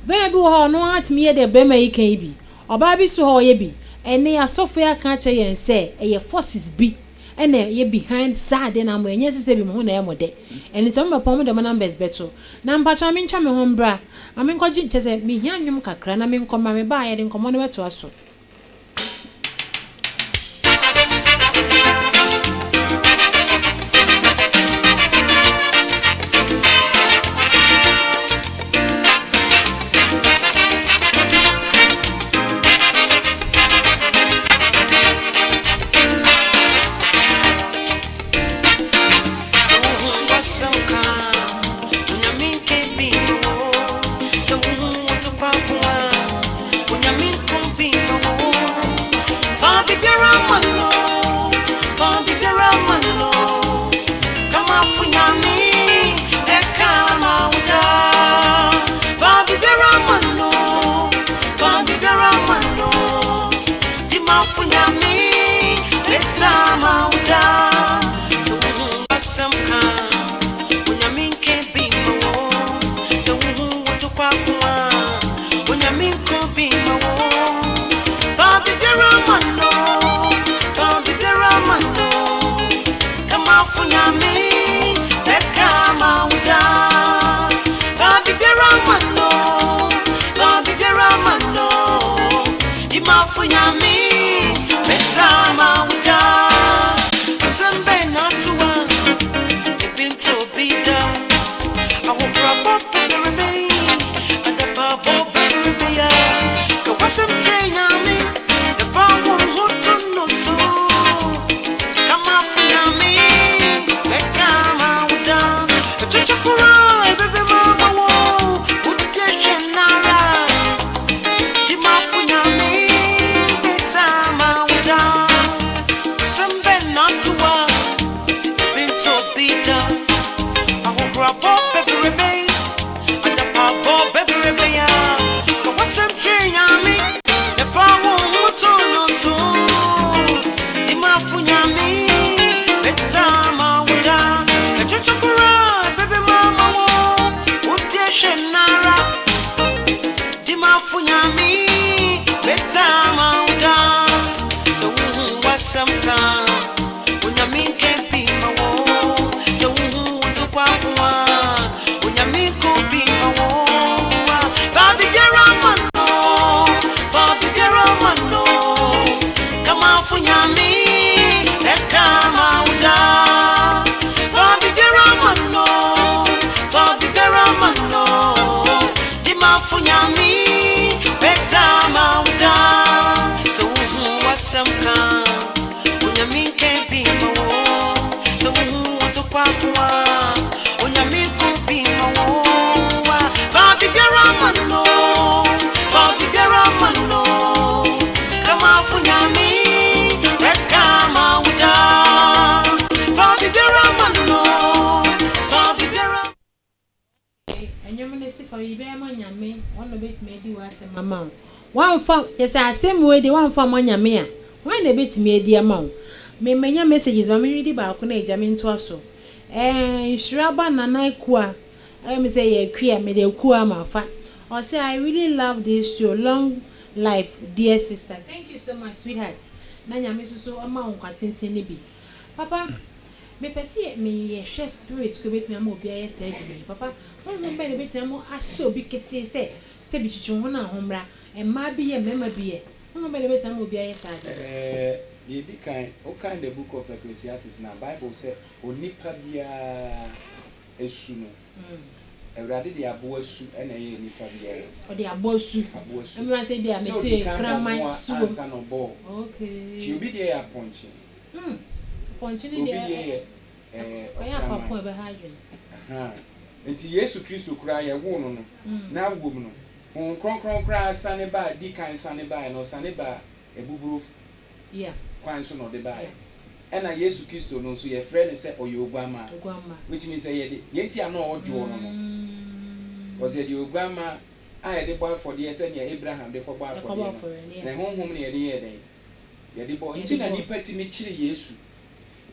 be wo ho no atmi ye de be ma yi kan bi oba bi so ho ye bi ene asofo ya kan che yen se eye forces bi ene ye behind side na mo enye sese bi mo na ye mo de ene se mo pom de numbers beto na mpacha me ncha me ho mbra ame nkoji chese me hia nwum kakra na me nkoma me ba ye de nkomo no beto aso One farm, yes, I same way the one farm on your mea. Why na bit me dear mouth? Me many messages, my ready back on a jamming to us. Shraba Nana Kwa. I may say a queer me de Kua Mafa. Or say, I really love this show. Long life, dear sister. Thank you so much, sweetheart. Nanya Mrs. So amount continue be. Papa, me perceive me a share spirits could be me be a said me. Papa, one more bit more. I shall be kitty say, Sebichuna Hombra, and my be a member be. One more bit more be a side. Ye kind, o kind the book of Ecclesiastes now. Bible said, Onipa bia esuno. Everybody the abosu and a nipa bia. Or the abosu. Everyone say they are making grandma soup. Okay. She'll be there punching. Punching there. I have a point behind you. Until Yesu Christo cry a woman. Now woman. Cron cry sunny by, decan sunny by, no sunny by a boo. Yeah. Quite soon or the by. And I Yesu Christo knows your friend is or your grandma. Which means a yeti are no drawn. Was it your grandma? I had a boy for the Senior Abraham, the Cobar for the home near the year day. Yet the boy, you know, petty me chili Yesu.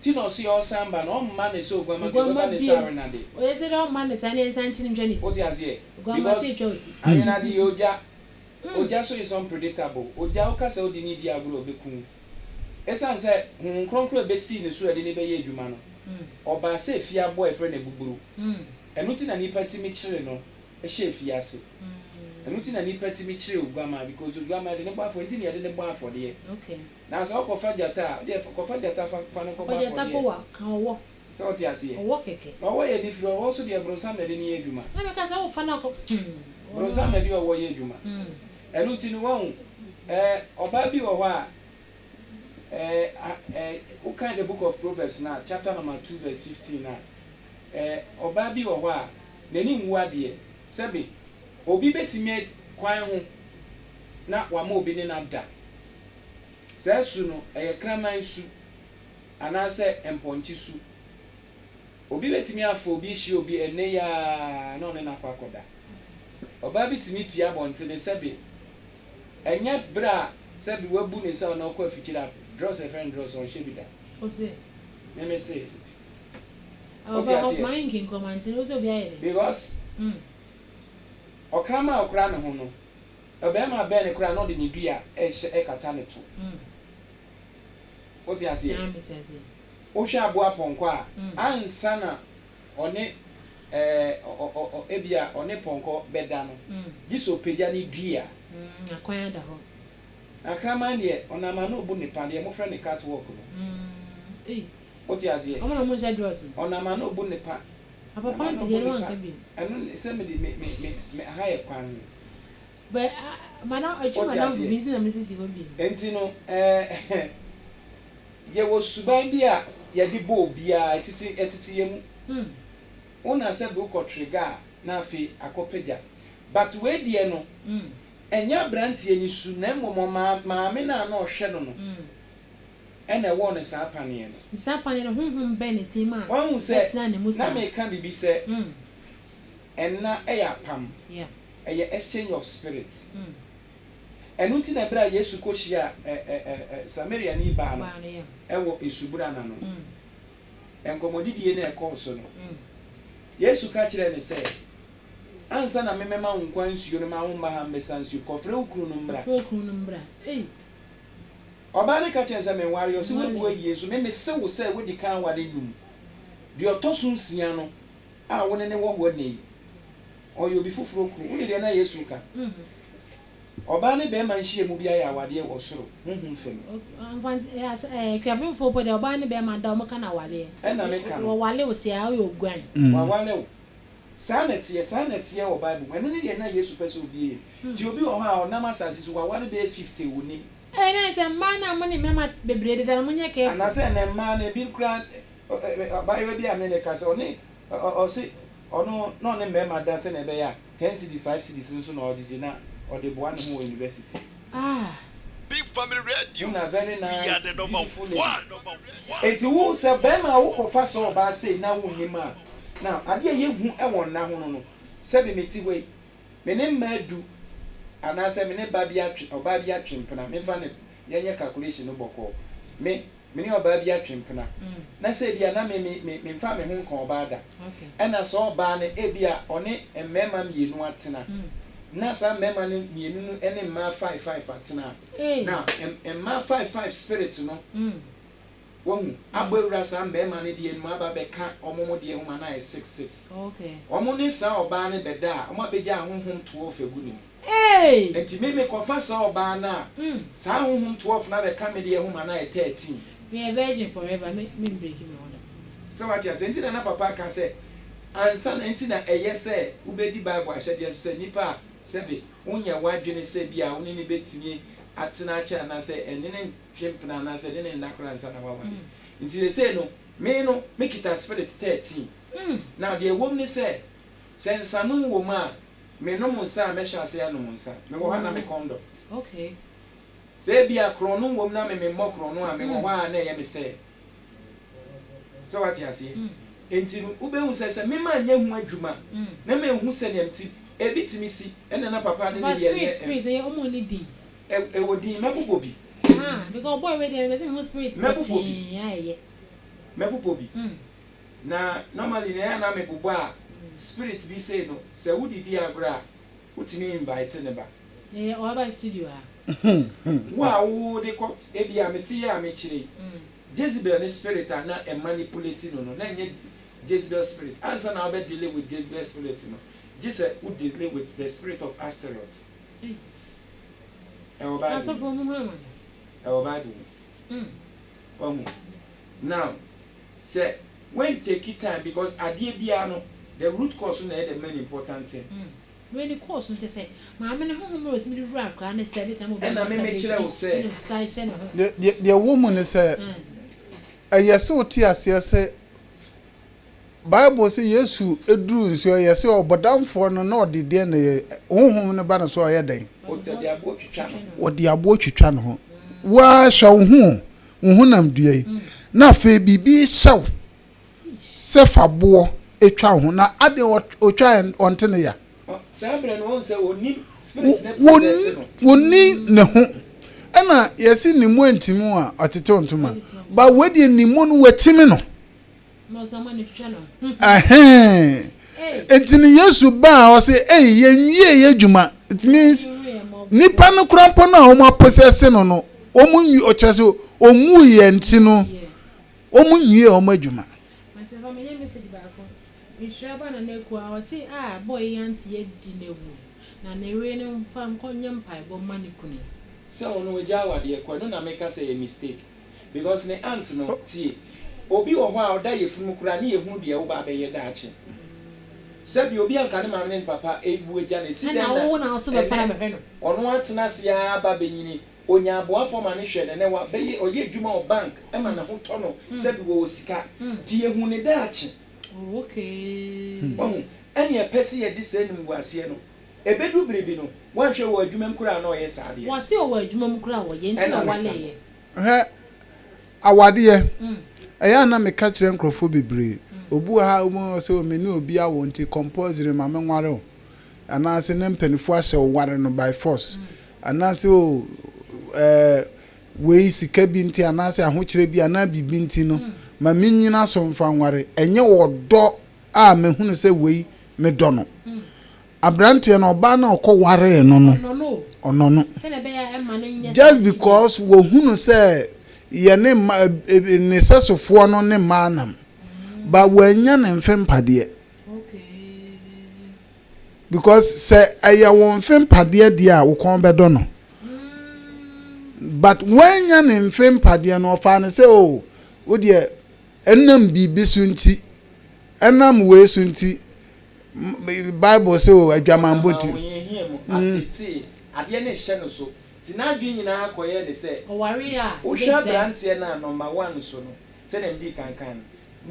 Tino see all samba, no man is so grandma is Saranade. Or is it all man is an ancient Jenny? What is here? Because I am not the Oja. Oja is unpredictable. Oja Castle didn't be a group of the Esan say kronkro be si ne so ade ne be ye adwuma no oba say fia boyfriend e buburu enuti na nipa ti mi kire no e hye fia ase enuti na nipa ti mi kire ogwama because ogwama de ne ba for nti ne de ne ba for de okay na so ko fa jata de ko fa jata fa no ko ba for de jata bo kan wo so ti ase wo keke na wo ye difro wo so de bronsan na de ne ye adwuma na me ka say wo fa na ko bronsan na de wo ye adwuma enuti no wo oba bi wo ho a what kind of book of Proverbs now, chapter number 2, verse 15 now. Obabi or wa, Neni Wadi, Sebi, Obi beti me kwai na wamo bi ne nada. Sesu no, kraman su, anase emponchi su. Obi beti me afo obi shi obi ene ya no ne na kwakoda. Obabi timi pia bonte ne sebi. Enye bra sebi wabu ne sa na kwa fikira. Draws a friend draws on Shibida. What's it? Let me say. About my king command, and also behind because Okrama Okrana Hono. Obama Ben a crown not in India, a catanato. What do you say? Osha Boapon qua, and Sana on it, or Ebia on a ponco bedano. This opediani dear. Acquired a home. Akraman ye onamano buni pande mo friend catwalk no what you say o mo sha dress onamano buni pa papa panti de no anka bi anu se me high kwan but mana achi mana bi nsi na mesisi ho bi enti no ye wo suban bi a ye de bo bia etiti yemu una se do ko trigger na afi akopegya but we die no enya brantie ni su na mmom maame na na ohwe no no ena wo ne sa pane no honhom beneti ma won se na me kan bibi se enna eya pam eya exchange of spirits enunti na bra Yesu ko hia Samaria ni ba no ewo esubura na no enkomodidie na ekọ no Yesu ka kire ne se ansa na memema nkwa nsuo no ma wo mba ha mbesa nsuo kofre okunu no mbra oba ne ka chense me ware osi we buo Yesu me se wo se we di kan ware num de otoso nsia no a wo ne wo ho nei oyo bi fufuro okunu wo de na Yesu ka oba ne be ma nhie mu bia ya wade wo soro fem kwabin fo po de oba ne be ma da mo kana wale na me ka wo wale wo se a yo gwan wa wale wo Sanity o Bible. When you na Yesu pese obi ti obi o ha o na masasi so wa wale be 50 woni. Na se man na money mema bebrede da monye ke. Na se na man na bi kran Bible bi amene ka se oni o se ono no ne mema da se na be ya 10 cedi 5 cedi so na odidi na ode bo an ho university. Big Family Radio. Na very nice. We are the number one. Eti wo se be ma wo kofa so ba se na wo nyima. Now, ade ye hu e won na ho no se be meti we me ne madu ana se me ne ba bia twempena me fa ne yenye calculation no boko me ni oba bia twempena na say bia na me mfa me ho nkan oba da okay na so oba ne e bia one emmema mienu atena na sa mmema ne mienu no ene mma 55 atena na emma 55 spirit no wohu abawura sa mmema ne de enu aba beka omomo de homa na 66 okay omo ni sa oba ne beda omo abeja honhom to ofegu ni enti me kofa sa oba na sa honhom 12 na beka me de homa na 13 we are virgin forever me breaking my order so what you say enti na papa kan say ansa na enti na eye say ubedi bible ahede so say nipa sebe unya wadwene say bia woni ni betimi atena acha na say enene twempena na say ne nakora ansa na wawa enti they say no me kita spirit 13 now the woman say sense anu wo ma me no munsa me sha say anu munsa me wo ha na me kondo okay say bia krono wo na me mokrono a me wo ha na ye me say so what you say enti ube hu say me ma nya hu adwuma na me hu say nemti ebitimi si ene na papa ne de spirit e omo ni di e wodi mebubo bi because boy we dey say spirit mebubo bi mebubo bi na normally na mebubo a spirit bi say no say wudi di agra utimi invite ne ba o aba studio wa wo de ko e bia meti ya me kire Jezebel ne spirit na e manipulate no na nye Jezebel spirit answer na be deal with Jezebel spirit no Jesus would deal with the spirit of Astaroth so for Muhammad now say when take it time because adie bia no the root cause na the main important thing when the cause no say ma me no homo ro me do akra na say be time o na me kire wo say the woman say yes o ti ase say Bible say Yesu edru nso ye say obodamfo no na ode de na honhom no ba na so ye den ode abo twitwa no ho wa hwa ho nam dua yi na fe bibi hyew se fabo etwa ho na ade otwa onte ne ya sabre no say oni spirit na woni ne ho ana yesi ni mu antimu a otete ontuma ba wedi ni mu no watimi no no someone is channel entini Yesu ba o say yenwie yedwuma it means nipa no krampo na o ma possess no o mu o kyerese o mu ye nti no o mu nwie o ma adwuma mate ba me message ba ko mi shaba na neku a o say boy yansi ye di newu na newe no fam ko nyam pai bo manikuni say ono we jawa de ko no na make say a mistake because ne aunt no tie obi wo ho a oda ye funu kura ne ye hu de wo ba be ye daache sabi obi anka ne maame ne papa ebu eja na si na wo na so be fara me hwe no ono atena se ya ba benyini onya abo afọ ma ne hwe ne wa be ye oye dwuma o bank e ma na ho to no sabi wo sika di ye hu ne daache okay ene pese ye di se nim wase no ebedu biribi no wan hwe wo adwuma mkura na oye saade wase wo adwuma mkura wo ye nti na wale ye awade ye eya na me ka kire nkrofo bebre obu ha umo se o meni obi a wonti compulsory ma me nware o anase ne mpanifo ahye ware no by force anase o we sika bi nti anase ahokire bi ana bibi nti no ma menyina so mfa nware enye wodo a me hunu se we me do no abrante na oba na okoware no no ono no just because wo hunu se ye ne sesofo no ne manam ba wanya ne mfempade okay because say aya won mfempade de a wo kon bedo no but wanya ne mfempade no fa ne say o wo de enam bibi sunti enam we sunti Bible say o adwamamboti atiti ade ne hye no so tinadwe nyina akoye de say oware a wo hwa brantie na number 1 so no say dem di kankan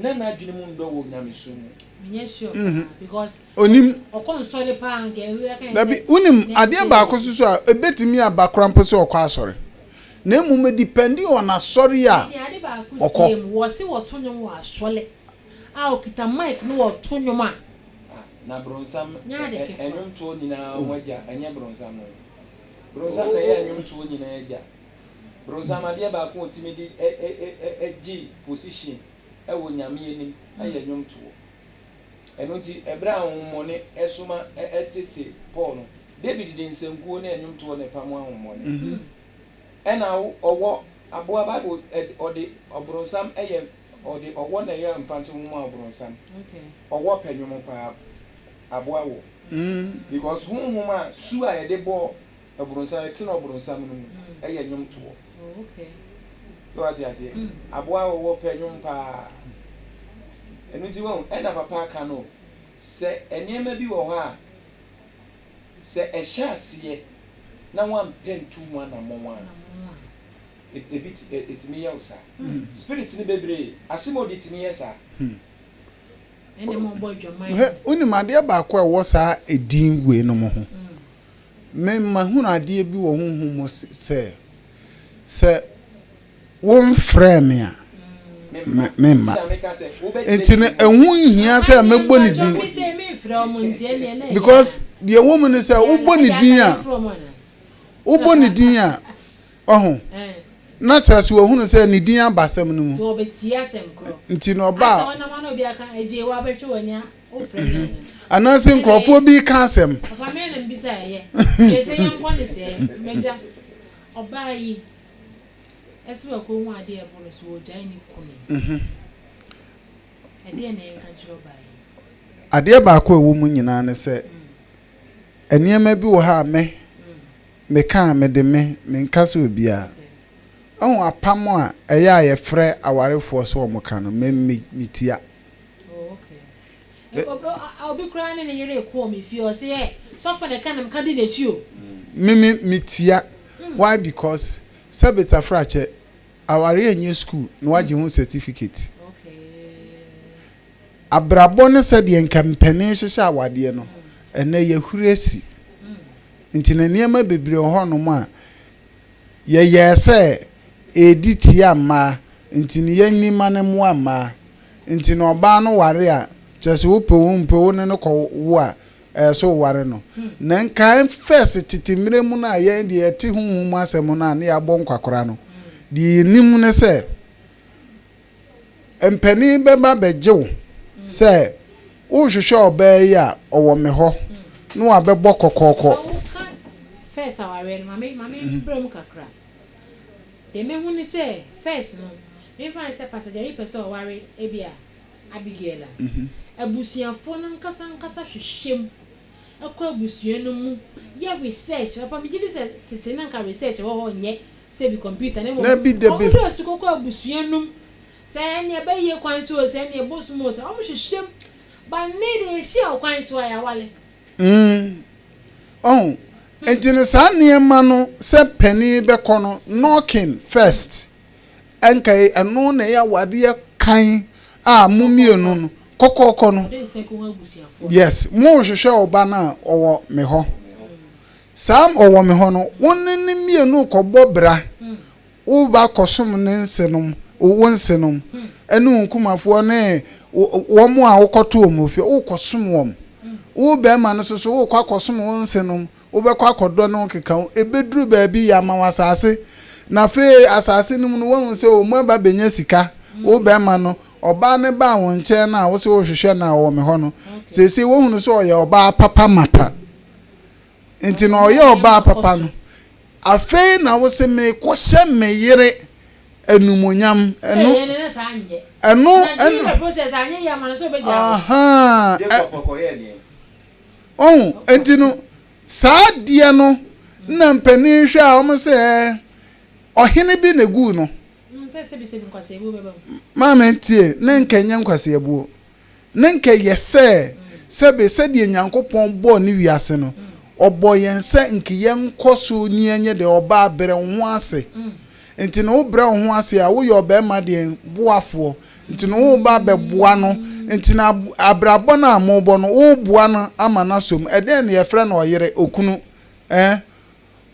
na adwene mu ndo wo nyame so mu menye sure because onim okonsole pa anke we kan dabi unim ade ba akosusu a ebetimi abakrampo se okwa asore na emu me dependi on asore a ade ba akosie wo se wo tonyo wo asole a okita mic no wo tonyo ma na bronsam enyum to nyina waja enye bronsam no bronsam na ye enyum to nyina eja bronsama de ba ko otimi di g position wo nyame anim aye nwom to eno nti ebra ahomone esoma etete Paul no David de nsenkuo na nwom to ne pam ahomone ena owo aboa Bible ode obronsam eye ode owo na ye mfanto mu obronsam owo panwom pa aboa wo because huma su a ye de bo obronsam eti na obronsam no eye nwom to so what you say aboa wo panwom pa enu ti won ena papa aka no se eniema bi wo ha se ehya ase na wan pentu mu na monwa it me yosa spirit ni bebre asimodi ti me yesa ene mo boy dwomai uni made ba ko e wo sa edin we no mo ho me mahunu ade bi wo honhu mo se won frame a memma entine ehun hia se megbo ni din because the woman say ubo ni din a ohun natural so ehun se ni din abasem no mu so obetia asem kro ntine oba asa wana ma obi aka eje wa behwe wonya o frame anase nkrofo bi ka asem papa me na mbisa ye ese yankwa ne se meja oba yi ese wa ko hu ade e bolo so ojan ni kunu ade na enka chiro ba yi ade ba ko ewu mu nyina ne se eniema bi wo ha me ka me de me nka se obi a ohun apam a eya ye frɛ awarefo so wo ka no me mitia obi kura ne yere ko me fi o se so for the kanam ka di na chi o mitia why because sabeta frache aware enye school no waje hu certificate abrabo ne se de nkampane hyehye awade no ene ye huresi ntina niema bebre ho no ma ye yese editi ama ntini ye nima ne mo ama ntini oba no ware a chese wo pewo ne no ko wo a so ware no na nka first titimire mu na ye de eti huhum asem na ne ya bo nkwakora no di nim ne se empani be ba bejew se wo hwehwe oba yi a owo me ho no abebo kokoko first aware no mami brom kakra de me hu ni se first no me fa se passenger yi person ware ebia Abigail abusuafo no nkasa hwehwem akọ abusuan no mu ye research papa me gidi se siti na nka research wo ho nye se bi computer na mo o su kokọ abusuan no se ne ba ye kwan so se ne bosumo se o hwehwem ba ne de hia o kwan so ya wale oh entine sa niema no se pani be kono knocking first enkai eno na ya wade kan a mumienu no kokoko no yes mo hwehwe oba na owo me ho sam owo me ho no wonni mienu kobo bra wo ba kosom ne nsenom wo nsenom enu nkumafo ne wo mo a wokoto omofi wo kosom wo wo be ma no so wo kwakosom wo nsenom wo be kwakodo no keka ebeduru ba bi ya ma wasase na fe asase num no wo se o mo ba benya sika wo be ma no oba ne ba won che na wo se wo hwehwe na wo me ho no sese wo hunu so oya oba papa mapa enti na oya oba papa no afe na wo se me ko hye me yere enumonyam enu process anye ya ma no so be ja aha enti no saadie no na mpani hwe a wo se ohene bi na gu no se bi nkwase ebu beba mama ntie na nkenya nkwase ebu na nke yese sebe de nyankopon bo ni wiase no obo yense nke yenkoso ni enye de oba abere ho ase enti no wo bre ho ase a wo ye oba ma de boafo enti no wo ba be boa no enti na abrabo na amobo no wo boa no ama na som eden ye frɛ na oyere okunu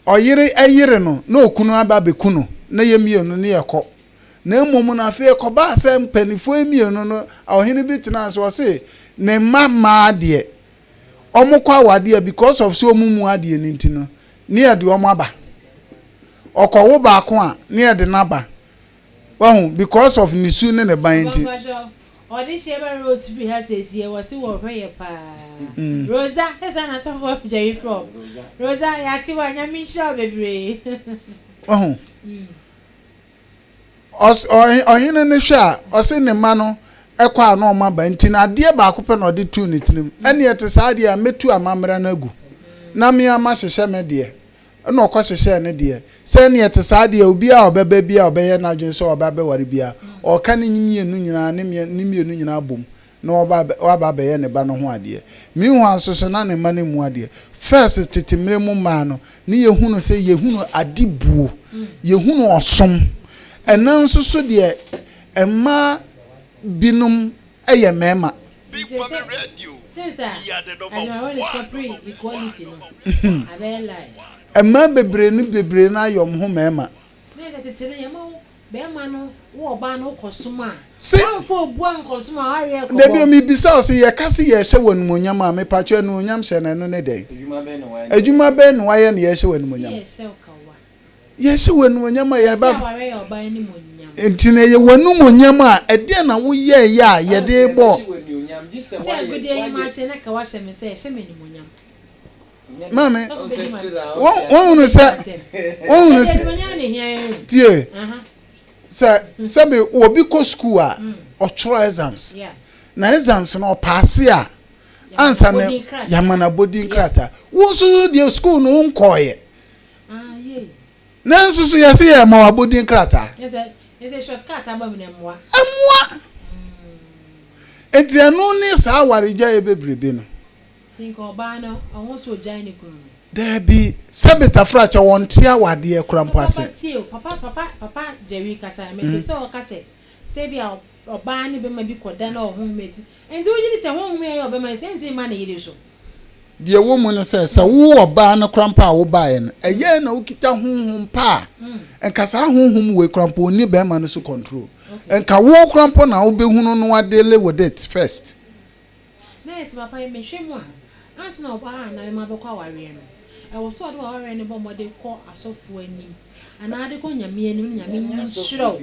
oyere ayere no na okunu aba be kunu na yemienu ne yekɔ na emom na fe ko ba asem panifo emienu no ohene bi tena so se ne mama de omukwa wade because of so mumu ade ni ntino ne ade omaba okowo ba ko a na de naba wahu because of nisu ne banti Odisha Rose free has says here was who were pa Rosa has an answer for Jerry from Rosa Yati one yamin shall be oh os o hine ne hwa o se ne ma no ekwa na o ma ba nti na de ba ko pe na de tu ne tinim ene yete sa de a metu amamra na gu na me ama hyehye me de na okọ hyehye ne de se ne yete sa de obi a obeba bia obeye na dwen so obaba ware bia o ka ne nyimienu nyina ne mienu nyina bom na oba be ye ne ba no ho ade mi hu asoso na ne ma ne mu ade first tetemre mu ma no ne yehunu se yehunu adibuo yehunu osom enan soso de emma binum eye mema Big Family Radio. Since We are the number I want one. to equality no I be lie emma bebre na yom ho mema na tetele yema be ma no wo ba no kosoma si fo buan kosoma are ko na bi mi bisa o se ye kase ye hye wanumunyam a me pacho no onyam hye na no ne den adwuma be no waye ne ye hye wanumunyam ye hye wanumunyam a ye ba entine ye wanumunyam a ede na wo ye ya ye de bo mame wonu se tie se be obi ko school a o try exams na exams no pass a answer ne yamana body krata wo so de school no nkoye na nso so yesi ye ma wa body krata is a shortcut abam ne moa etianu ni sa warija e bebrebe no think oba no awon so jan ni kunu there be sabita fracha wonte awade e krampase papa Jerry kasa me say o kase say bia oba ni be ma bi koda na ohun meti enti wo yiri se hon me e oba ma say enti ma na yiri so de wo mu no say wo oba no krampa wo bae no eye na ukita honhom pa enkasa honhom we krampa oni be ma no so control enka wo krampa na wo behunu no adele with it first na esi papa me hwemu a ansa na oba na ma be kwa ware no e wo so do ware ne bo mode ko asofo anim ana ade ko nyame anim nyame nyin shiro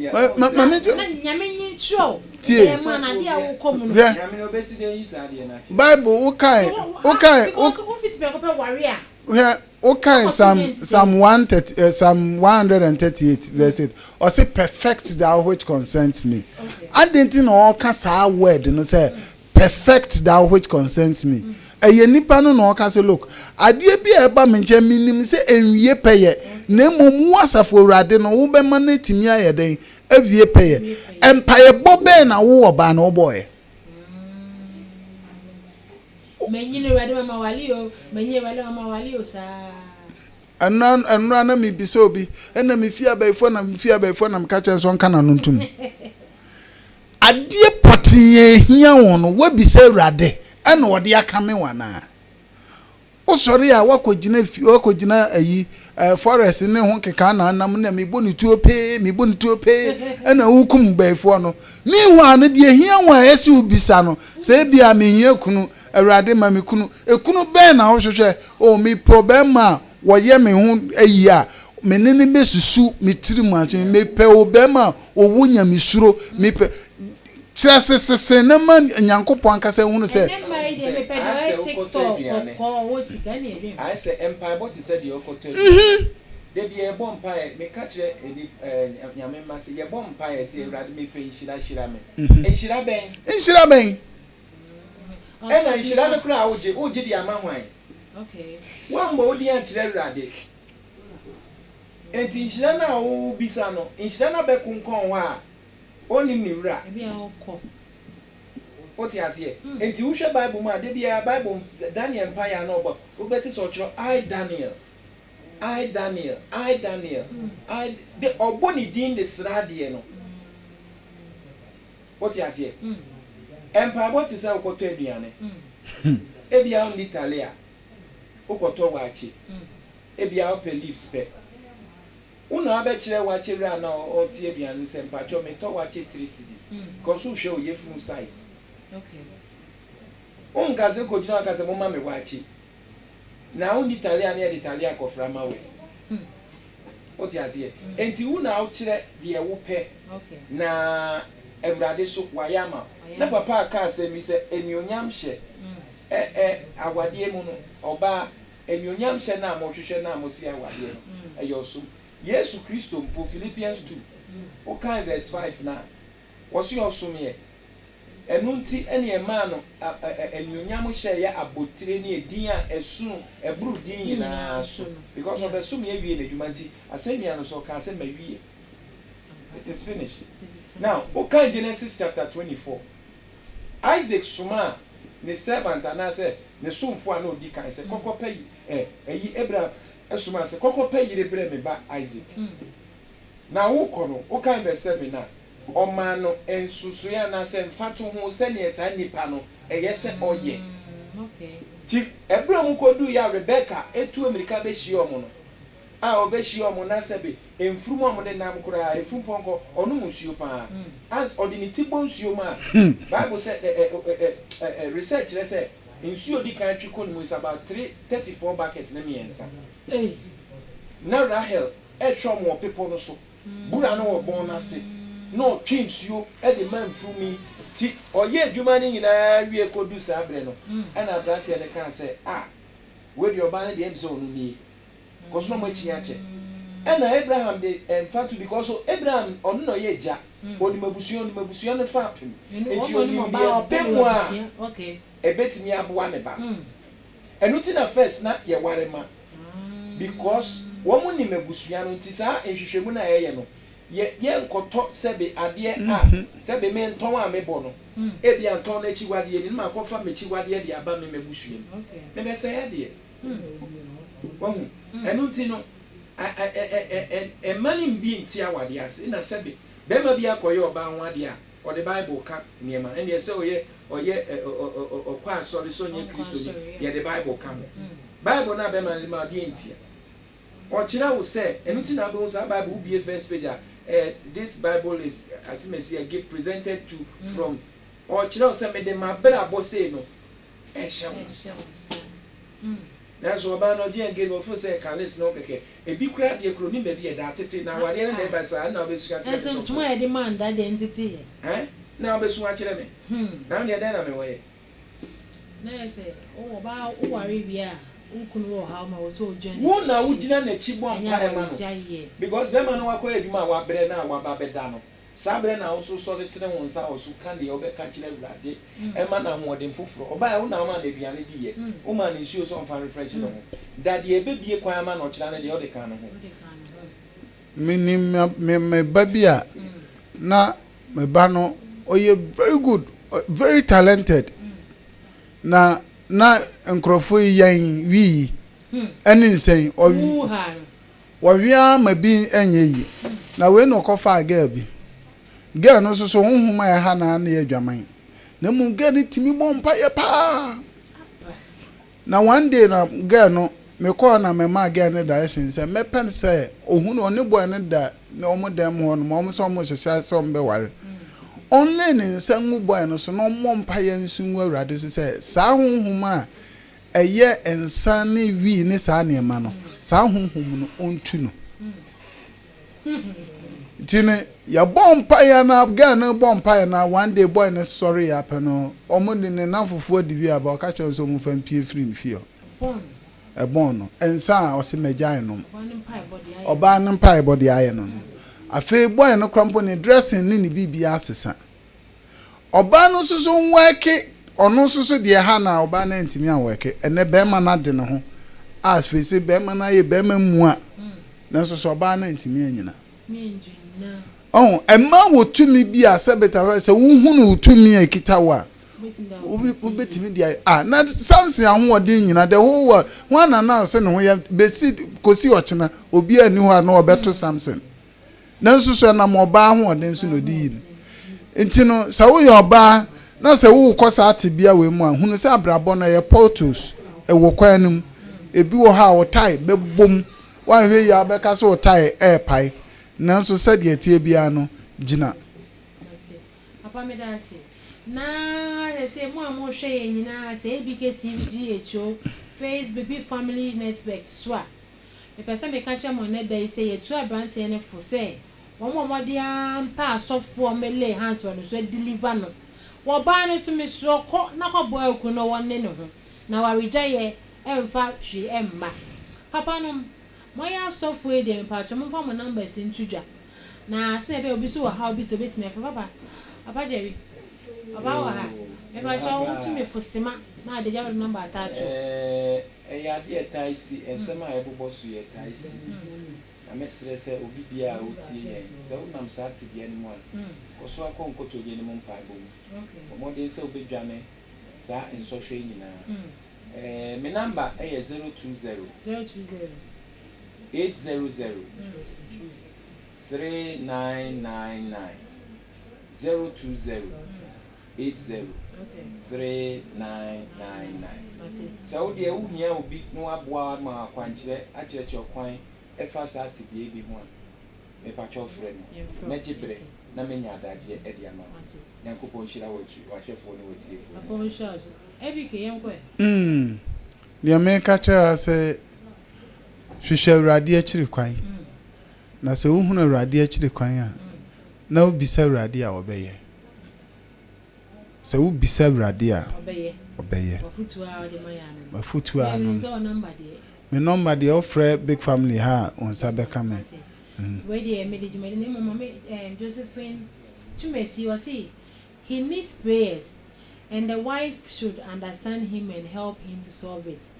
nyame nyin shiro e ma na dia wo ko mu no nyame obesi de yi sa de na Bible okay o fit be ko pe ware a okay Psalm 130 Psalm 138 verse 8 or say perfect thou which concerns me identity no ka sa word no say perfect thou which concerns me eye nipa no no ka say look ade bi e ba me nche minim say enwie peye na mom wasafo urade no wo be ma na timi aye den awie peye empire bobe na wo oba na wo boy menyine wade mama wali o menye wale mama wali o sa anra na mi biso obi na mi fia baifo na mka chen so nka na nuntum adie potiye hia won no wabisa urade na wode aka me wana osori a wakogina ayi forest ne ho keka na anam na mebo ne tuope na hukum baifo no mi hu ne de hia won ayesi ubisa no se bia me hia kunu urade ma me kunu ekunu be na ho hwehwe o mi problem a woye me hu ayi a menene besusu mitiri mu atwe me pe obema owu nya misuro me pe sese na man nyankopon akasa hunu se I say empire but said you okoto de bi e bom pae me ka kire nyame ma se ye bom pae se urade me pe nhira me nhira ben e na nhira no kra oje di ama hwan okay wa mbo odi an kire urade enti nhira na wo bisa no nhira na be kunkon wa oni ni wura e bia okọ oti ase enti wo hwe bible mu ade bia bible Daniel empire na obo wo beti so chro I Daniel I the oboni din de srade no oti ase empire what is how koto aduane e bia on Italia okoto wachi e bia o pe leaves pe una abe kire wachi ra na o tie aduane se mpacho me to wachi 3 cedis because wo hwe o yefunu size okay ongaze ko jina akaze mo ma me wachi na on Italia na Italia ko frama we what you say enti wo na wo kire de wo pe na Ewurade so wayama na papa aka asemi se enyonyam hye awade mu no oba enyonyam hye na mo hwehwe na mo si awade no eyosum Yesu Kristo po Philippians 2 o kan verse 5 na wo so yosum ye enunti ene ema no enyonyam hye ya abotire ne edin a esunu eburu din na so because of esum ye wie na dwumanti asemi ano so ka se mawie. It is finished. Now, okay, Genesis chapter 24. Isaac suma ne servant and say ne sumfo ano di kan say kokko pay eyi Abraham suma say kokko pay the bre me ba Isaac. Now wo kono okay verse 7 na o man no ensusu ya na say mfato ho se ne esa nipa no eye se oye. Okay. Ti Abraham kodu ya Rebecca etu America be hie omo no. A obeshi omo na sebe emfuru omo de nam kura efu ponko onu musuo pa as ordinity bonsuo ma Bible said research let's say nsuo di kan twi kon is about 34 buckets na miensa na Rahel e twa mo people no so bura no wo bon na se no twi nsuo e de man furu mi ti oye adwuma ni nyina wie kodu sa abre no na brante ne kan say we di oba ne de emse onu ni because no much yache and Abraham de fact because so Abraham on no ye ja oni mabusuo no fa apem enti oni ba bemwa okay e betimi aboa me ba enuti na first na ye ware ma because wo mu ni mabusuo no nti sa enhwehwemu na ye no ye nkoto sebe ade sebe me nton a me bo no e bia nton na chiwade ni ma kofa me chiwade de aba me mabusuo okay me be say ade wahu enunti no mani mbi nti awade ase na sebe be ma bia koye oba anwade a o the Bible ka niema and ye say oye okwa sorry so nye Kristo ni ye the Bible ka mo Bible na be ma bia nti o kira wo say enunti na be wo say Bible wo bia first page this Bible is as me see a gift presented to from o kira wo say me de ma bra bo say no that's why no dey engage for say can listen no keke e bi kura de kro ni be bi e da tete na wade na dey ba sa na obesu a kire so tuma e dey man that identity na obesu a kire me na dey na me we na say o ba o ware bi a nkunu wo ha ma wo so join wo na wo gina na chi bom pa e ma no because them no wa ko eduma wa bre na wa ba be da no sabre na wo so so de tere won sa wo so kan de obe ka kire Awurade e ma na ho de foforo oba wo na ma na biane bi ye wo ma na nsuo so mfa refresh no da de ebe bie kwan ma na o kira na de o de kan no ho me babia na me ba no oye very good very talented na nkrofo yan wi ani nsen o wia ma bi enye yi na we no kofa aga bi girl no so honhuma ya ha na ye dwaman na mu girl ni timi bompa ye pa na one day na girl no me call na me ma girl ne direction say me pen say ohunu oni boy ne da na omo dem ho no mo so mo hye so mbe ware only ne nsangu boy no so no mompa ye nsungu Awurade say sa honhuma eye ensan ne wi ne sa ne ma no sa honhum no ontu no tine ya bompa ya na ga na bompa ya na one day boy na sorry ya pe no omudi ne na fufu odibi aba o ka che so mu fan pie free fie bon no ensa o se megyan no oba ne mpai body aye no afi boy no krampo ne dressing ni bibia asesa oba no susu nweke ono susu de ha na oba na ntimi anweke ene be ma na de ne ho afi se be ma na ye be ma mu a na susu oba na ntimi anyina oh emma wo tumi bi asebeta se wo hunu tumi ekitawa ubetimi dia na Samson ahode nyina the whole world wana na se ne ho ya besi kosi ochina obi ani ho na obeto Samson na nsusu na mo ba ahode nsu no di nti no sa wo yo ba na se wo kosa atebia we mu ahunu se abrabo na ye portals e wo kwanum ebi wo ha wo tai bebom wan hwe ya beka so tai pai nanso said ye tie bia no gina papa me da se na se mo amo hwe ye nyina se BK TV GHO Facebook Family Network swa the person may catch them on that day say a 2 branch and for say. One more dear pass off for me lay hands when you said deliver no. What banner to me so caught not a boy who no one in him. Now I rejay and fact she Emma. Papa no, my ass software them patch from my numbers in Tuja. Now I say will be so how be so bit me for Papa. Papa Jerry. About her. If I shall to me for Sima, now the other number attached. A dear Taisi and some I able boss you at Taisi. I must say, Obibia, OTA, so I'm sad to get one. Or so I can't go to the minimum pipe. Okay. More than so big Johnny, sir, in social. My number is 020 800 3999 020 80 3999. So the old year will be no aboard my quanche at your coin. If I start to be one, a patch of friend, magic break, Namina that year at Yama. Yanko Ponchilla, what you phone with you. Upon shows, every young way. The American say, she shall radiate quine. Na se uhunu radi chiri kwan a na obisa radi a obeye se ubisa radi a obeye mafutu a no me number de offer big family ha on sabe come we dey me mama Josephine Chumesi was he needs prayers and the wife should understand him and help him to solve it.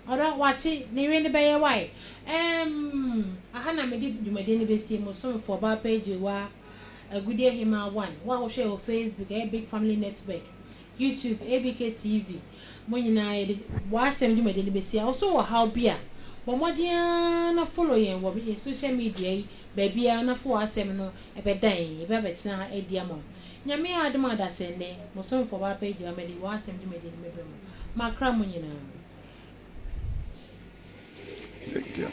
Ora wati ni we ni be why aha na me di dwumade ni be see mo so for ba page wa agudie hima 1 wa share on Facebook big family network YouTube ABK TV mo nyina ye wa asem dwumade ni be see also wo how bia bo modia na follow yen wo be social media ba bia na fo asem no e be dan e be betina e dia mo nyame adom adasene mo so for ba page wa me di wa asem dwumade ni me be mo makra mo nyina. Thank you.